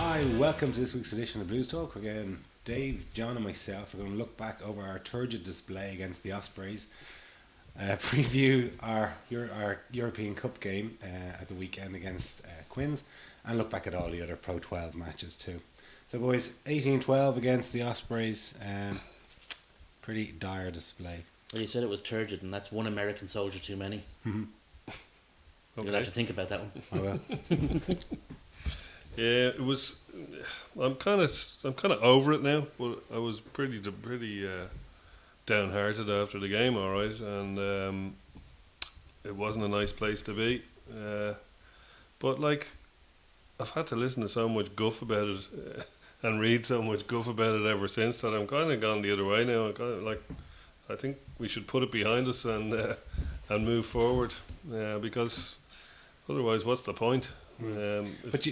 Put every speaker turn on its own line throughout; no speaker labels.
Hi, welcome to this week's edition of Blues Talk. Again, Dave, John, and myself are going to look back over our turgid display against the Ospreys, preview our European Cup game at the weekend against Quins, and look back at all the other Pro 12 matches too. So, boys, 18-12 against the Ospreys. Pretty dire display.
Well, you said it was turgid, and that's one American soldier too many.
Mm-hmm.
You're going to have to think about that one.
I will.
Yeah, it was. I'm kind of over it now, but I was pretty downhearted after the game. All right, and it wasn't a nice place to be. But like, I've had to listen to so much guff about it and read so much guff about it ever since that I'm kind of gone the other way now. I think we should put it behind us and move forward because otherwise, what's the point?
But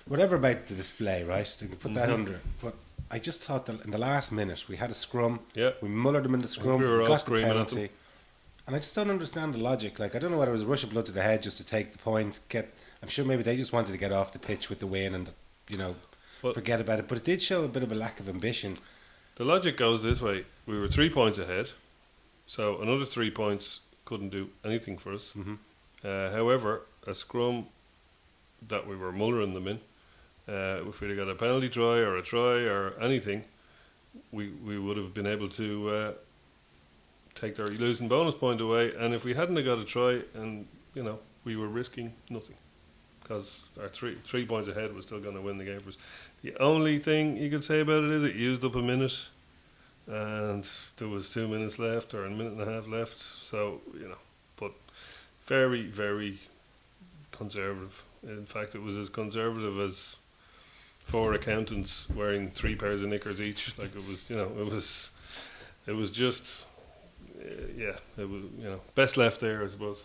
whatever about the display, right? They can put that under. But I just thought that in the last minute we had a scrum.
Yeah.
We mullered them in the scrum.
We were all
got the
screaming at
penalty.
them.
And I just don't understand the logic. Like, I don't know whether it was a rush of blood to the head just to take the points. I'm sure maybe they just wanted to get off the pitch with the win and forget about it. But it did show a bit of a lack of ambition.
The logic goes this way: we were 3 points ahead, so another 3 points couldn't do anything for us.
Mm-hmm.
However, a scrum that we were mullering them in, if we'd have got a penalty try or anything, we would have been able to take their losing bonus point away. And if we hadn't have got a try, and we were risking nothing because our 3 points ahead was still going to win the game for us. The only thing you could say about it is it used up a minute, and there was 2 minutes left or a minute and a half left. So but very, very conservative. In fact, it was as conservative as 4 accountants wearing 3 pairs of knickers each. Like it was just, it was best left there, I suppose.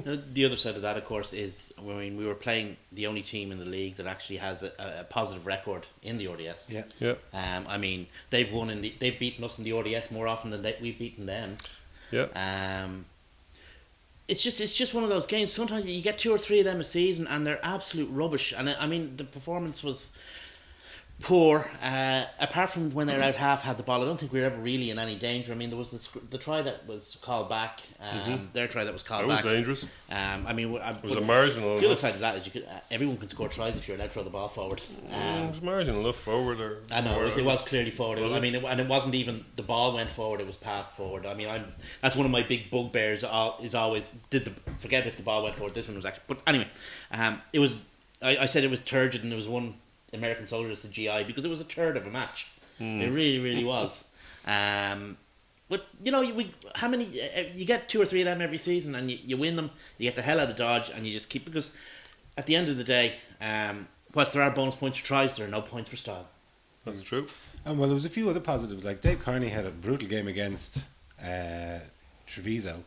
The other side of that, of course, is we were playing the only team in the league that actually has a positive record in the RDS.
Yeah.
Yeah.
I mean, they've beaten us in the RDS more often than we've beaten them.
Yeah.
It's just one of those games. Sometimes you get 2 or 3 of them a season, and they're absolute rubbish. And I mean, the performance was poor. Apart from when they're out half had the ball, I don't think we were ever really in any danger. I mean, there was the try that was called back. Their try that was called back.
That was dangerous.
I mean,
It was a marginal.
The other side of that is everyone can score tries if you're allowed to throw the ball forward.
It was marginal enough forward.
I know it was clearly forward.
Was it?
I mean, and it wasn't even the ball went forward; it was passed forward. I mean, that's one of my big bugbears. Is always forget if the ball went forward. This one was actually. But anyway, it was. I said it was turgid, and there was one American soldier as the GI because it was a third of a match. It really, really was. But how many you get 2 or 3 of them every season, and you win them. You get the hell out of Dodge, and you just keep because at the end of the day, whilst there are bonus points for tries, there are no points for style.
That's true.
And well, there was a few other positives. Like Dave Kearney had a brutal game against Treviso.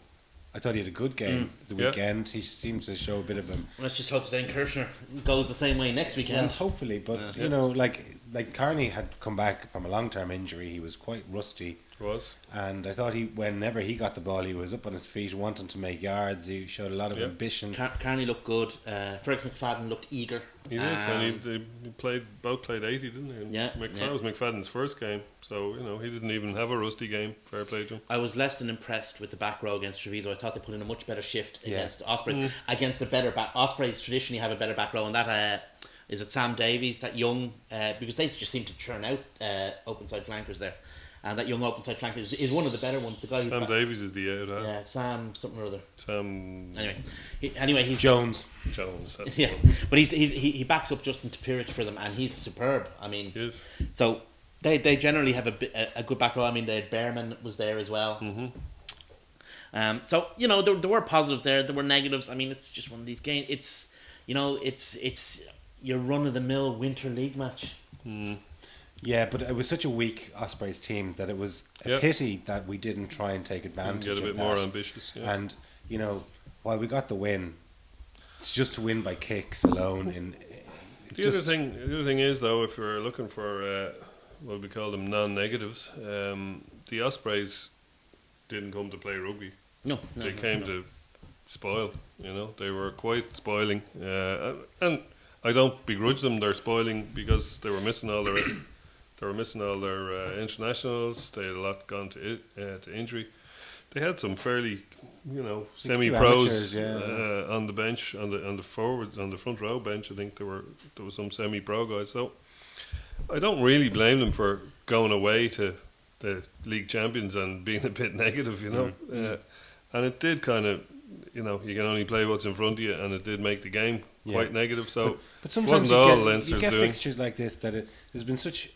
I thought he had a good game the weekend. He seemed to show a bit of him.
Let's just hope Zane Kirshner goes the same way next weekend.
Well, hopefully, but like Kearney had come back from a long-term injury. He was quite rusty.
Was.
And I thought whenever he got the ball, he was up on his feet, wanting to make yards. He showed a lot of ambition.
Kearney looked good. Fergus McFadden looked eager.
He did. And he both played 80, didn't he? And That was McFadden's first game, so he didn't even have a rusty game. Fair play to him.
I was less than impressed with the back row against Treviso. I thought they put in a much better shift against Ospreys. Against a better back. Ospreys traditionally have a better back row, and that is it Sam Davies, that young, because they just seem to churn out open side flankers there. And that young open side flanker is one of the better ones. The guy
Sam Davies is the out.
Yeah, Sam something or other.
Sam.
Anyway, he's
Jones.
That's
yeah, but he backs up Justin Topirich for them, and he's superb. I mean,
he is.
So they generally have a good back row. I mean, the Behrman was there as well. Mm-hmm. So there were positives there. There were negatives. I mean, it's just one of these games. It's your run of the mill winter league match.
Yeah, but it was such a weak Ospreys team that it was a pity that we didn't try and take advantage of that.
Get a bit more ambitious. Yeah.
And, while we got the win, it's just to win by kicks alone.
The other thing is, though, if you're looking for what we call them non-negatives, the Ospreys didn't come to play rugby.
No,
they came to spoil. They were quite spoiling. And I don't begrudge them. They're spoiling because they were missing all their internationals. They had a lot gone to injury. They had some fairly, semi-pros
amateurs, yeah.
on the bench, on the forward, on the front row bench. I think there was some semi-pro guys. So I don't really blame them for going away to the league champions and being a bit negative, and it did kind of, you can only play what's in front of you, and it did make the game quite negative. So
but
it
sometimes
wasn't all
you
Leinster's
get
doing.
fixtures like this that there's been such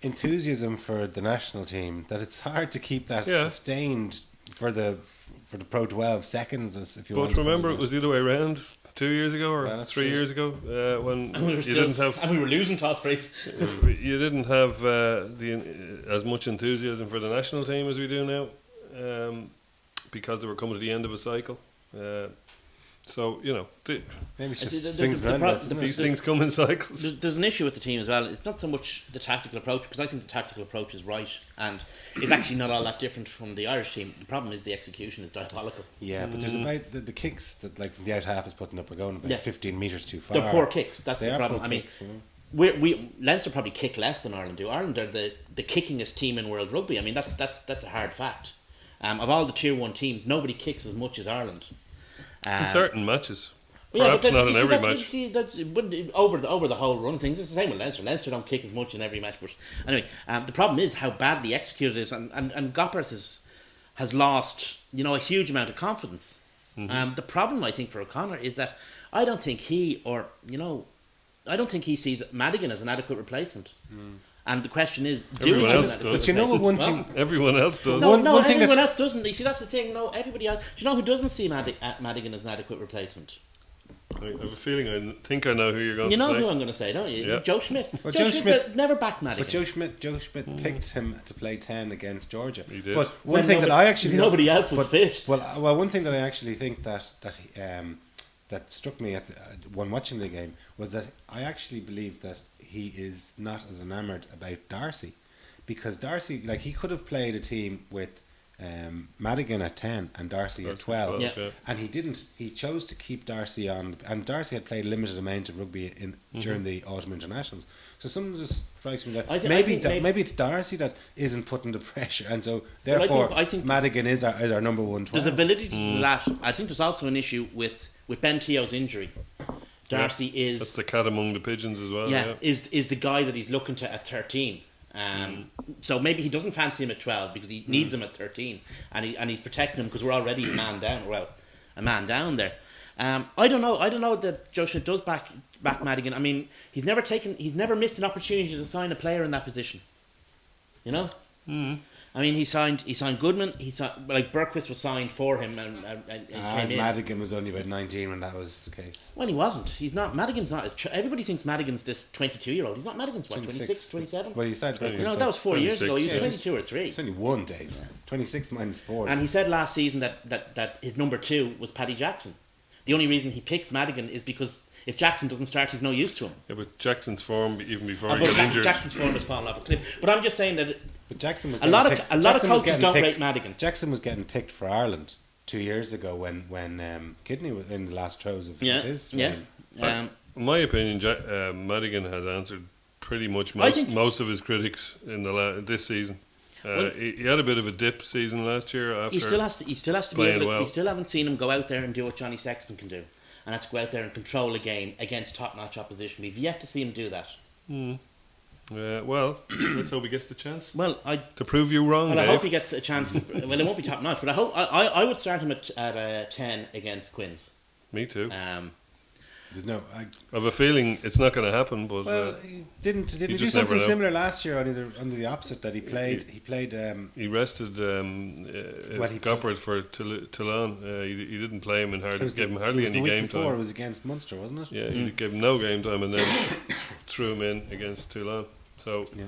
enthusiasm for the national team that it's hard to keep that
Yeah.
sustained for the Pro 12 seconds, as if you want
But
to
remember,
call
it was the other way around 2 years ago or
Well, that's
3
true.
years ago when
And we were
you
still,
didn't have
and we were losing to Ospreys.
you didn't have as much enthusiasm for the national team as we do now, because they were coming to the end of a cycle. So
Maybe it's
I
just
see
swings and roundabouts, isn't it?
these things come in cycles.
There's an issue with the team as well. It's not so much the tactical approach, because I think the tactical approach is right, and it's actually not all that different from the Irish team. The problem is the execution is diabolical.
Yeah, but there's about the kicks that like the out half is putting up are going about
Yeah.
15 metres too far.
They're poor kicks. That's
They
the
are
problem.
poor
I mean,
kicks, you know.
we Leinster probably kick less than Ireland do. Ireland are the kickingest team in world rugby. I mean, that's a hard fact. Of all the tier 1 teams, nobody kicks as much as Ireland.
In certain matches,
Well,
perhaps not in every match.
You see, over the whole run things, it's the same with Leinster. Leinster don't kick as much in every match, but anyway, the problem is how badly executed it is, and Gopperth has lost, a huge amount of confidence. The problem I think for O'Connor is that I don't think he sees Madigan as an adequate replacement. And the question is, do we
Everyone
have
else
an adequate
does.
But you know what one
replacement?
thing...
Everyone else does.
No,
One thing
everyone
that's-
else doesn't. You see, that's the thing. No, everybody else. Do you know who doesn't see Madigan as an adequate replacement?
I have a feeling I think I know who you're going
You
to
know
say.
who I'm going to say, don't you?
Yeah.
Joe Schmidt.
Well,
Joe
Joe
Schmidt never backed Madigan.
But Joe Schmidt picked him to play 10 against Georgia.
He did.
But
When
one thing that I actually...
nobody else was
but-
fit.
Well, one thing that I actually think that struck me when watching the game was that I actually believe that he is not as enamoured about Darcy, because Darcy, like, he could have played a team with Madigan at 10 and Darcy at 12,
Yeah.
and he didn't. He chose to keep Darcy on, and Darcy had played a limited amount of rugby during the autumn internationals. So something just strikes me that
I think
maybe it's Darcy that isn't putting the pressure, and so
Well,
therefore
I think
Madigan is our number one 12.
There's a validity to that. I think there's also an issue with Ben Teo's injury. Darcy is
That's the cat among the pigeons as well. Yeah.
is the guy that he's looking to at 13. So maybe he doesn't fancy him at 12 because he needs him at 13, and he's protecting him because we're already a man down. Well, a man down there. I don't know that Joe Schmidt does back Madigan. I mean, he's never missed an opportunity to sign a player in that position. You know. I mean, he signed Goodman. Like Bergquist was signed for him and came in.
Madigan was only about 19 when that was the case.
Well, he wasn't. He's not. Madigan's not. Everybody thinks Madigan's this 22-year-old. He's not. Madigan's what, 26, 27?
Well, you said
You
That was 4 years ago. He was
26.
22 or 3.
It's only one, Dave. 26 minus 4.
And he said last season that his number 2 was Paddy Jackson. The only reason he picks Madigan is because if Jackson doesn't start, he's no use to him.
Yeah, but Jackson's form, even before
But
he got injured,
Jackson's form has fallen off a cliff. But I'm just saying that
But Jackson was
a lot
getting
of
picked- Jackson was
coaches
getting
don't
picked-
rate Madigan.
Jackson was getting picked for Ireland 2 years ago when Kidney was in the last throws of his reign.
in my opinion, Madigan has answered pretty much
I think-
most of his critics in this season.
Well-
He had a bit of a dip season last year after
He still has to be
playing
able to,
well.
we still haven't seen him go out there and do what Johnny Sexton can do. And that's go out there and control a game against top-notch opposition. We've yet to see him do that.
Well, let's hope he gets the chance
Well,
to prove you wrong,
I
Dave.
hope he gets a chance. Well, it won't be top-notch, but I would start him at 10 against Quins.
Me too.
There's no.
I have a feeling it's not going to happen, but
Well, he didn't he do
just never
something
know.
similar last year under the opposite that he played. He played.
he rested
he
Gopperth for Toulon. He didn't play him and
it was
gave him
it
hardly
was
any
the week
game
before.
time.
It was against Munster, wasn't it?
Yeah, he gave him no game time and then threw him in against Toulon. So
Yeah.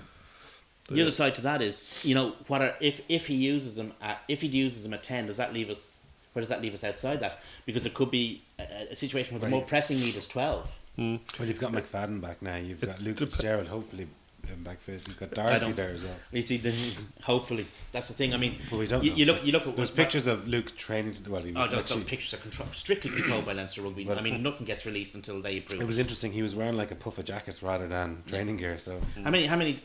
The other side to that is, if he uses him at 10, does that leave us? Where does that leave us outside that? Because it could be a situation where the more pressing need is 12.
Well, you've got McFadden back now. You've got Luke Fitzgerald hopefully back fit. We've got Darcy there as well.
You see, hopefully that's the thing. I mean,
But we don't
you
know.
look at
There's pictures of Luke training. Well, he was
those
actually.
pictures are strictly controlled by Leinster Rugby.
Well,
I mean, nothing gets released until they approve.
It was interesting. He was wearing like a puffer jacket rather than training gear. So
How many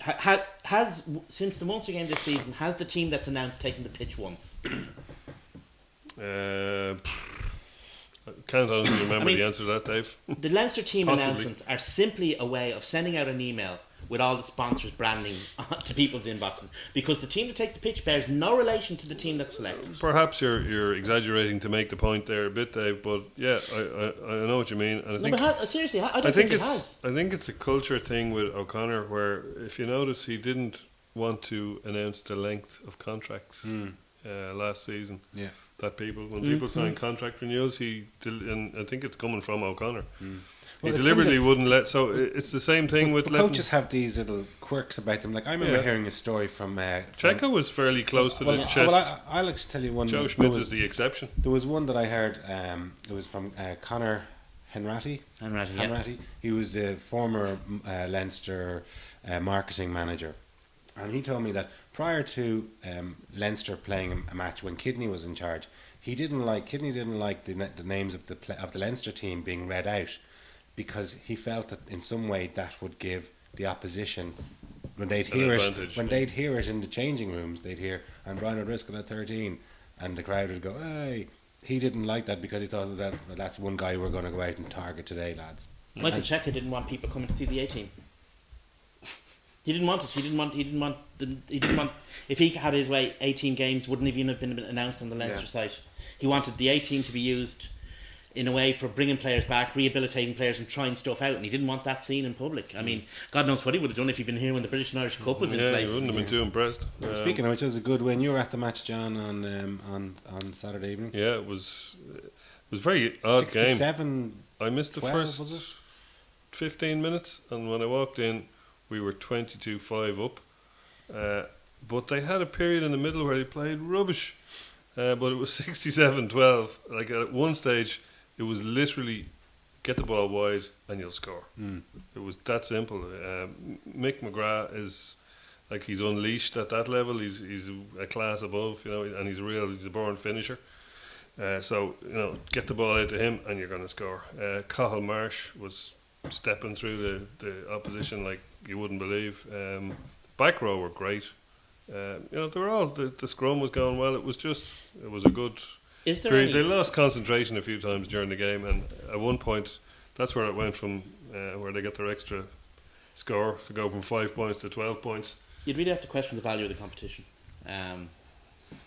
has since the Munster game this season, has the team that's announced taken the pitch once?
I can't honestly remember
I mean,
the answer to that, Dave.
The Leinster team
Possibly.
announcements are simply a way of sending out an email with all the sponsors branding to people's inboxes, because the team that takes the pitch bears no relation to the team that's selected.
Perhaps you're exaggerating to make the point there a bit, Dave. But yeah, I know what you mean, and I
No,
think
but seriously, I don't think it
it's
has.
I think it's a culture thing with O'Connor, where if you notice, he didn't want to announce the length of contracts last season.
yeah.
That when people sign contract renewals, and I think it's coming from O'Connor.
Well,
He
it's
deliberately
from
wouldn't let. So it's the same thing with
But
letting.
coaches have these little quirks about them. Like I remember
Yeah.
hearing a story from.
Checo was fairly close to the chest.
I'll like to tell you one.
Joe
there
Schmidt
was,
is the exception.
There was one that I heard. It was from Connor Henratty.
Hanratty,
He was the former Leinster marketing manager, and he told me that prior to Leinster playing a match when Kidney was in charge, Kidney didn't like the names of the Leinster team being read out, because he felt that in some way that would give the opposition, when they'd hear it in the changing rooms, they'd hear "and Brian O'Driscoll at 13," and the crowd would go, "Hey." He didn't like that because he thought that's one guy we're going to go out and target today, lads.
Michael Cheika didn't want people coming to see the A team. He didn't want it. He didn't want. If he had his way, 18 games wouldn't even have been announced on the Leinster site. He wanted the A team to be used in a way for bringing players back, rehabilitating players, and trying stuff out. And he didn't want that seen in public. I mean, God knows what he would have done if he'd been here when the British and Irish Cup was in place.
he wouldn't have been too impressed.
Speaking of which, it was a good win. You were at the match, John, on Saturday evening.
Yeah, it was a very odd game.
67.
I missed the
12, was
first
it?
15 minutes, and when I walked in, we were 22-5 up. But they had a period in the middle where they played rubbish. But it was 67-12. Like at one stage, it was literally get the ball wide and you'll score. It was that simple. Mick McGrath is like, he's unleashed at that level. He's a class above, and he's a born finisher. So get the ball out to him and you're going to score. Cathal Marsh was stepping through the opposition like you wouldn't believe. Back row were great. They were all the scrum was going well. It was a good
Is there
period.
any?
They lost concentration a few times during the game, and at one point, that's where it went from where they got their extra score to go from 5 points to 12 points.
You'd really have to question the value of the competition.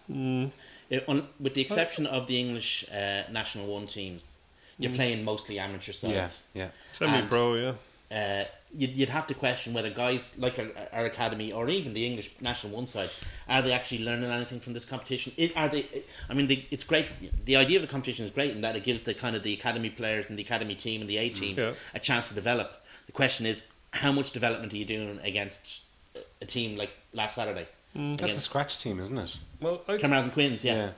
With the exception of the English National 1 teams, you're playing mostly amateur sides.
Yeah.
Semi-pro, yeah.
You'd have to question whether guys like our academy or even the English National 1 side, are they actually learning anything from this competition? It's great. The idea of the competition is great in that it gives the kind of the academy players and the academy team and the A team a chance to develop. The question is, how much development are you doing against a team like last Saturday?
That's a scratch team, isn't it?
Well,
Carmarthen Quins, yeah.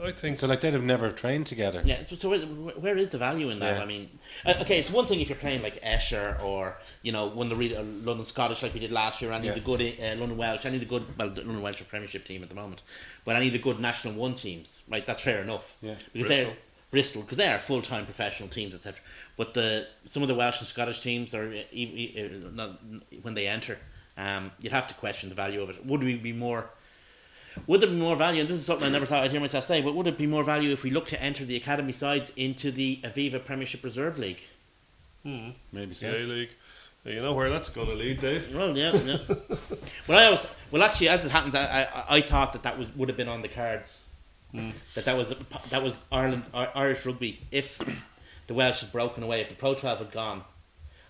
I think
So, like, they'd have never trained together.
Yeah, so where is the value in that?
Yeah.
I mean, okay, it's one thing if you're playing like Esher or one of the London Scottish like we did last year, any of the good London Welsh, the London Welsh are Premiership team at the moment, but any of the good National 1 teams, right? That's fair enough.
Yeah.
Because Bristol, because they are full-time professional teams, etc. But some of the Welsh and Scottish teams are when they enter, you'd have to question the value of it. Would there be more value, and this is something I never thought I'd hear myself say, but would it be more value if we look to enter the academy sides into the Aviva Premiership Reserve League?
Maybe so.
the A-League. You know where that's going to lead, Dave.
Well, yeah. But actually, as it happens, I thought that would have been on the cards. That was Irish rugby. If the Welsh had broken away, if the Pro 12 had gone,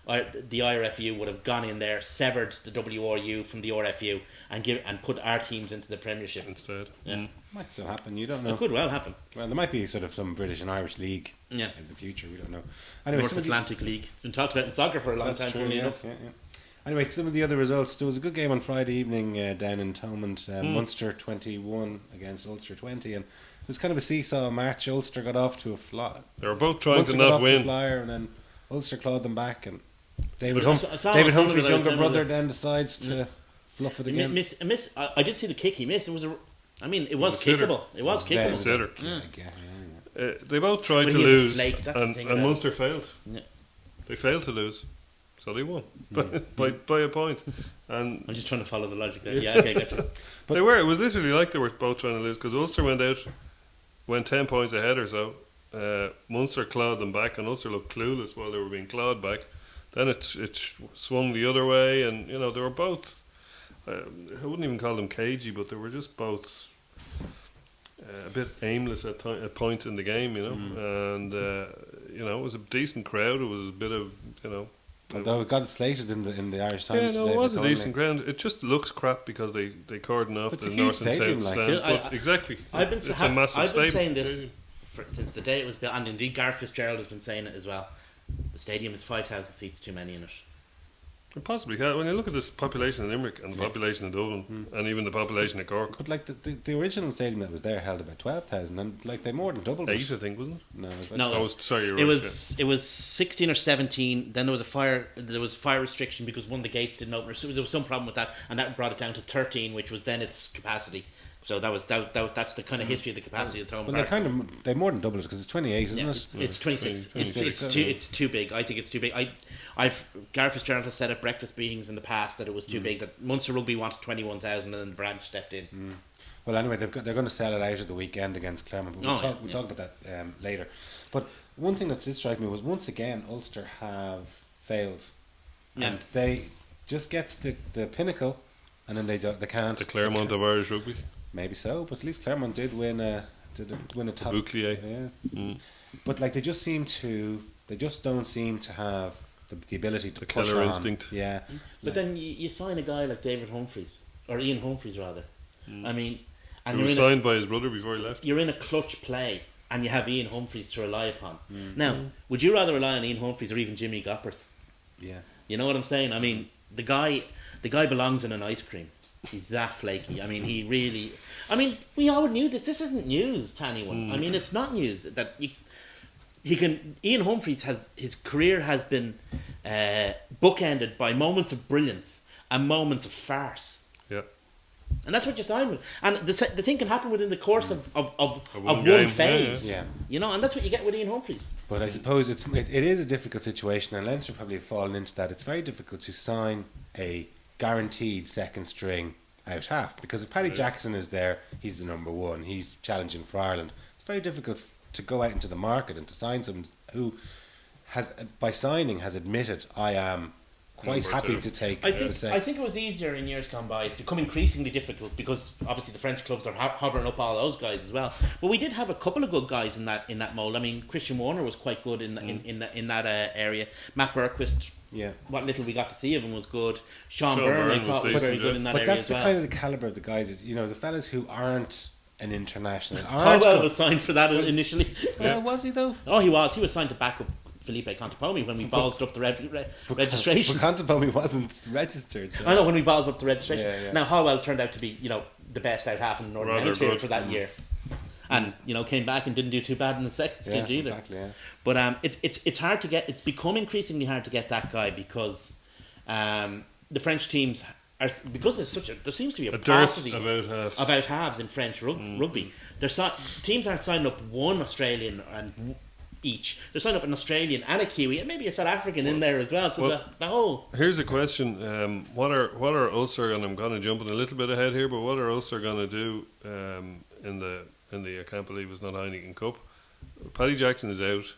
or the IRFU would have gone in there, severed the WRU from the RFU, and put our teams into the Premiership
Instead.
Yeah.
Might still happen. You don't know.
It could well happen.
Well, there might be sort of some British and Irish league in the future. We don't know. Anyway,
North Atlantic League. It's been talked about in soccer for a long time.
That's true.
funnily
Yeah,
enough.
yeah. Anyway, some of the other results. There was a good game on Friday evening down in Thomond. Munster 21 against Ulster 20, and it was kind of a seesaw match. Ulster got off to a flyer.
They were both trying
Munster
to
got
not
off to a
win.
flyer, and then Ulster clawed them back, and David,
But I saw- I saw
David
it was
Humphrey's
one of those-
younger brother then decides to fluff it
He
again.
I did see the kick he missed. It was I mean, it was
a sitter.
kickable. It was
Yeah,
kickable.
Sitter.
yeah,
They both tried
But
to
he is a
lose,
flake, that's the
and,
thing
and
about it.
Munster failed.
Yeah.
They failed to lose, so they won by a point. And
I'm just trying to follow the logic there. Yeah, okay, gotcha.
they were. It was literally like they were both trying to lose because Ulster went 10 points ahead or so. Munster clawed them back, and Ulster looked clueless while they were being clawed back. Then it swung the other way, and they were both. I wouldn't even call them cagey, but they were just both a bit aimless at points in the game, and it was a decent crowd. It was a bit of
Although it got slated in the Irish Times.
Yeah, no,
today
it was
for
a
calling
decent ground. It just looks crap because they cordon off
But it's
the
a
north
huge
and
stadium,
south
like.
stand.
Yeah,
But exactly,
I've been
it's a massive
I've been
stadium.
saying this since the day it was built, and indeed Gareth Fitzgerald has been saying it as well. The stadium is 5,000 seats too many in it.
Possibly, yeah. When you look at this population in Limerick and the population in Dublin and even the population in Cork,
But like the original stadium that was there held about 12,000, and like they more than doubled
8,
it.
I think, wasn't it?
No, it was about
No,
I was sorry, you're
It
right,
was 16 or 17. Then there was fire restriction because one of the gates didn't open. So there was some problem with that, and that brought it down to 13, which was then its capacity. So that's the kind of history of the capacity of Thomond
Well,
Park.
they more than doubled it because it's 28, isn't
Yeah,
it?
it's 26.
26.
It's too big. I think it's too big. Gareth Fitzgerald has said at breakfast meetings in the past that it was too big. That Munster Rugby wanted 21,000, and then the branch stepped in.
Well, anyway, they're going to sell it out at the weekend against Clermont. We'll talk about that later. But one thing that did strike me was once again Ulster have failed,
Yeah.
and they just get to the pinnacle, and then they can't.
The Claremont of Irish rugby.
Maybe so, but at least Clermont did win a top.
Bouclier.
Yeah. But like they just don't seem to have the ability to push
killer
on.
instinct.
Yeah.
But then you sign a guy like David Humphreys or Ian Humphreys rather. I mean, and
He was
you're in
signed by his brother before he left.
you're in a clutch play, and you have Ian Humphreys to rely upon. Now, would you rather rely on Ian Humphreys or even Jimmy Gopperth?
Yeah.
You know what I'm saying? I mean, the guy belongs in an ice cream. He's that flaky. I mean, he really. I mean, we all knew this. This isn't news to anyone. I mean, it's not news that he can. Ian Humphreys his career has been bookended by moments of brilliance and moments of farce.
Yeah.
And that's what you're signing with. And the thing can happen within the course of one
game.
phase.
Yeah.
You know, and that's what you get with Ian Humphreys.
But I suppose it is a difficult situation, and Leinster probably have fallen into that. It's very difficult to sign a guaranteed second string out half, because if Paddy Jackson is there, he's the number one. He's challenging for Ireland. It's very difficult to go out into the market and to sign someone who has admitted, I am quite
Number
happy
two.
to take
I
the
think
second.
I think it was easier in years gone by. It's become increasingly difficult because obviously the French clubs are hovering up all those guys as well. But we did have a couple of good guys in that mold. I mean, Christian Warner was quite good in that area. Matt Bergquist,
Yeah.
what little we got to see of him was good. Sean
Sean
Byrne, I
Byrne
thought
was
was very
decent,
good
yeah.
in that
But
area
that's
as
the
well.
kind of the caliber of the guys, the fellas who aren't an international.
Howell was signed for that initially.
Was he though?
Oh, he was. He was signed to back up Felipe Contepomi when we ballsed up the registration.
But Contepomi wasn't registered. So.
I know when we ballsed up the registration.
Yeah, yeah.
Now Howell turned out to be, the best out half in the Northern
Rather
Hemisphere
good.
for that year, and came back and didn't do too bad in the second stint either.
Exactly, yeah.
But it's hard to get. It's become increasingly hard to get that guy because the French teams are, because there seems to be a
A dearth
paucity
of out-halves.
about halves in French rugby. Teams aren't signing up one Australian and each. They're signing up an Australian and a Kiwi and maybe a South African in there as well. So
well,
the whole.
Here's a question: what are Ulster? And I'm going to jump in a little bit ahead here, but what are Ulster going to do in the I can't believe it's not Heineken Cup? Paddy Jackson is out.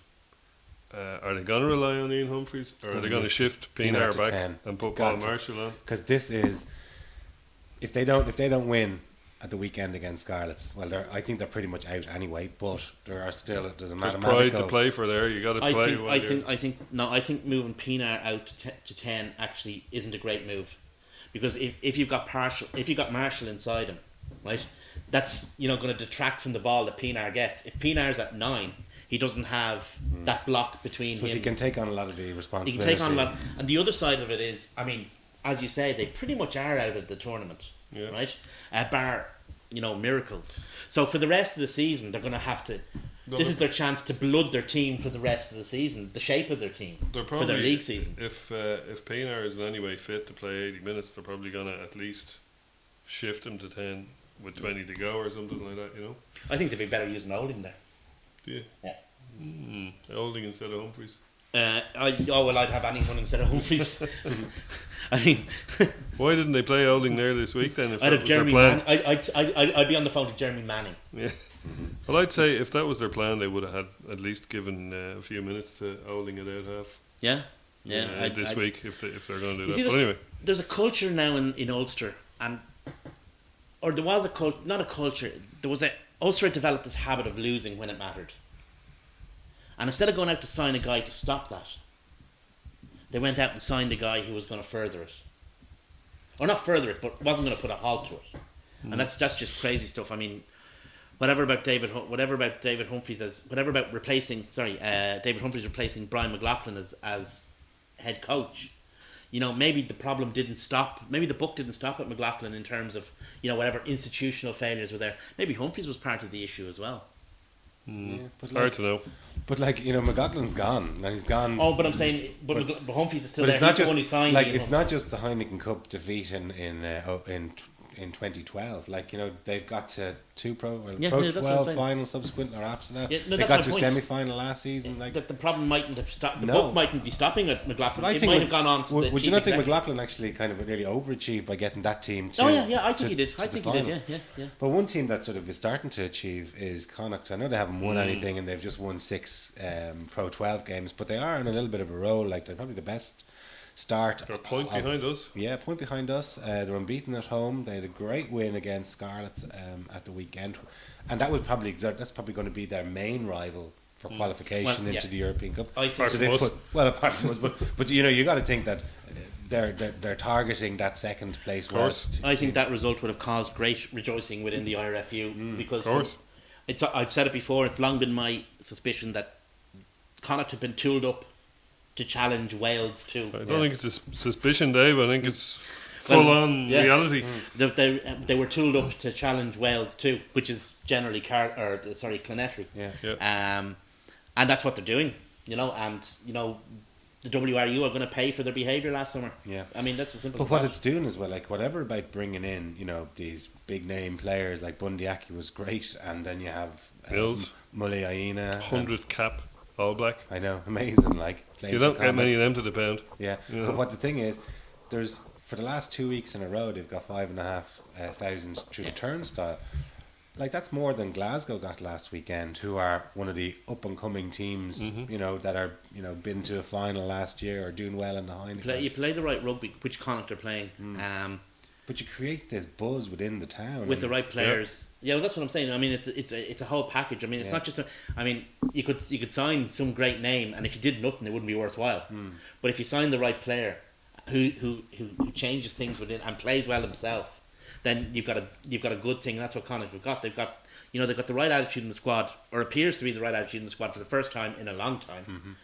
Are they going to rely on Ian Humphreys, or are they going to shift
Pienaar
Pienaar
to
back
10.
and put
Got
Paul
to.
Marshall on?
Because this is, if they don't win at the weekend against Scarlets, well, I think they're pretty much out anyway. But there's a
There's
mathematical
pride to play for there. You got to play.
I think moving Pienaar out to 10 actually isn't a great move, because if you've got Marshall inside him, right, that's going to detract from the ball that Pienaar gets. If Pienaar's at 9, he doesn't have that block between
because
him.
he can take on a lot of the
He
responsibility.
can take on a lot, and the other side of it is, I mean, as you say, they pretty much are out of the tournament, right? Bar, miracles. So for the rest of the season, they're going to have to.
No,
this
they're-
is their chance to blood their team for the rest of the season, the shape of their team
They're
for
probably
their league season.
If Pienaar is in any way fit to play 80 minutes, they're probably gonna at least shift him to 10 with 20 to go or something like that. You know?
I think they'd be better using Holding there.
Yeah.
Yeah.
Holding instead of Humphreys.
I'd have anyone instead of Humphreys. I mean,
Why didn't they play Holding there this week then? If
I'd
that
have
was their
Jeremy
plan?
I'd be on the phone to Jeremy Manning.
Yeah. Well, I'd say if that was their plan, they would have had at least given a few minutes to Holding it out half.
Yeah, yeah.
This week, if they're going to do
You see,
that. But anyway,
there's a culture now in Ulster, or there was not a culture. There was Ulster had developed this habit of losing when it mattered, and instead of going out to sign a guy to stop that, they went out and signed a guy who was going to further it, or not further it, but wasn't going to put a halt to it, and that's just crazy stuff. I mean, whatever about David Humphreys David Humphreys replacing Brian McLaughlin as head coach. You know, maybe the problem didn't stop. Maybe the book didn't stop at McLaughlin in terms of, you know, whatever institutional failures were there. Maybe Humphreys was part of the issue as well.
Yeah, but
hard
like,
to know.
but like, you know, McLaughlin's gone. Now he's gone.
Oh, but I'm saying, but Humphreys is still
But
there.
it's not
He's the
just
one who signed.
like
Ian
it's not
Humphreys.
just the Heineken Cup defeat in 2012. Like, you know, they've got to Pro
Yeah, that's what I'm
12
saying.
final subsequent or after that.
Yeah, no,
they
that's
got
my
to
point.
semi-final last season. Like,
That the problem mightn't have stopped. The
No.
book mightn't be stopping at McLaughlin.
but I
It
think
might have gone on to the
would you
chief
not think
executive.
McLaughlin actually kind of really overachieved by getting that team to?
Oh yeah, I think
to-
he did.
to
I
the
think he did.
final?
Yeah.
But one team that sort of is starting to achieve is Connacht. I know they haven't won anything and they've just won 6 Pro 12 games, but they are in a little bit of a roll. Like, they're probably the best start.
They're a point
of-
behind us.
Yeah, a point behind us. They're unbeaten at home. They had a great win against Scarlets at the weekend, and that's probably going to be their main rival for qualification
Well,
into
yeah.
the European Cup.
I think
Apart
So
from
they
us.
apart from us, but you know, you got to think that they're targeting that second place
course.
West.
I think that result would have caused great rejoicing within the IRFU because
of course.
I've said it before. It's long been my suspicion that Connacht have been tooled up to challenge Wales too.
I don't think it's a suspicion, Dave. I think it's full on
yeah.
reality.
They were tooled up to challenge Wales too, which is generally Clonetry.
Yeah.
Yeah.
And that's what they're doing, you know. And you know, the WRU are going to pay for their behaviour last summer.
Yeah.
I mean, that's a simple.
But what
as
it's doing as well, like whatever about bringing in, you know, these big name players like Bundyaki was great, and then you have
Mills.
Mully Aina,
100 cap All Black.
I know, amazing. Like, playing
You
for
don't get many of
Connacht.
them to the pound.
Yeah,
You know.
but what the thing is, there's for the last 2 weeks in a row they've got 5,500 through the turnstile. Like, that's more than Glasgow got last weekend, who are one of the up and coming teams. You know, that are, you know, been to a final last year or doing well in the Heineken.
you play the right rugby, which Connacht are playing.
But you create this buzz within the town
With the
and-
right players, yeah. Well, that's what I'm saying. I mean, it's a whole package. I mean, it's
Yeah.
not just. I mean, you could sign some great name, and if you did nothing, it wouldn't be worthwhile. But if you sign the right player, who changes things within and plays well himself, then you've got a good thing. And that's what Connacht have got. They've got the right attitude in the squad, or appears to be the right attitude in the squad for the first time in a long time.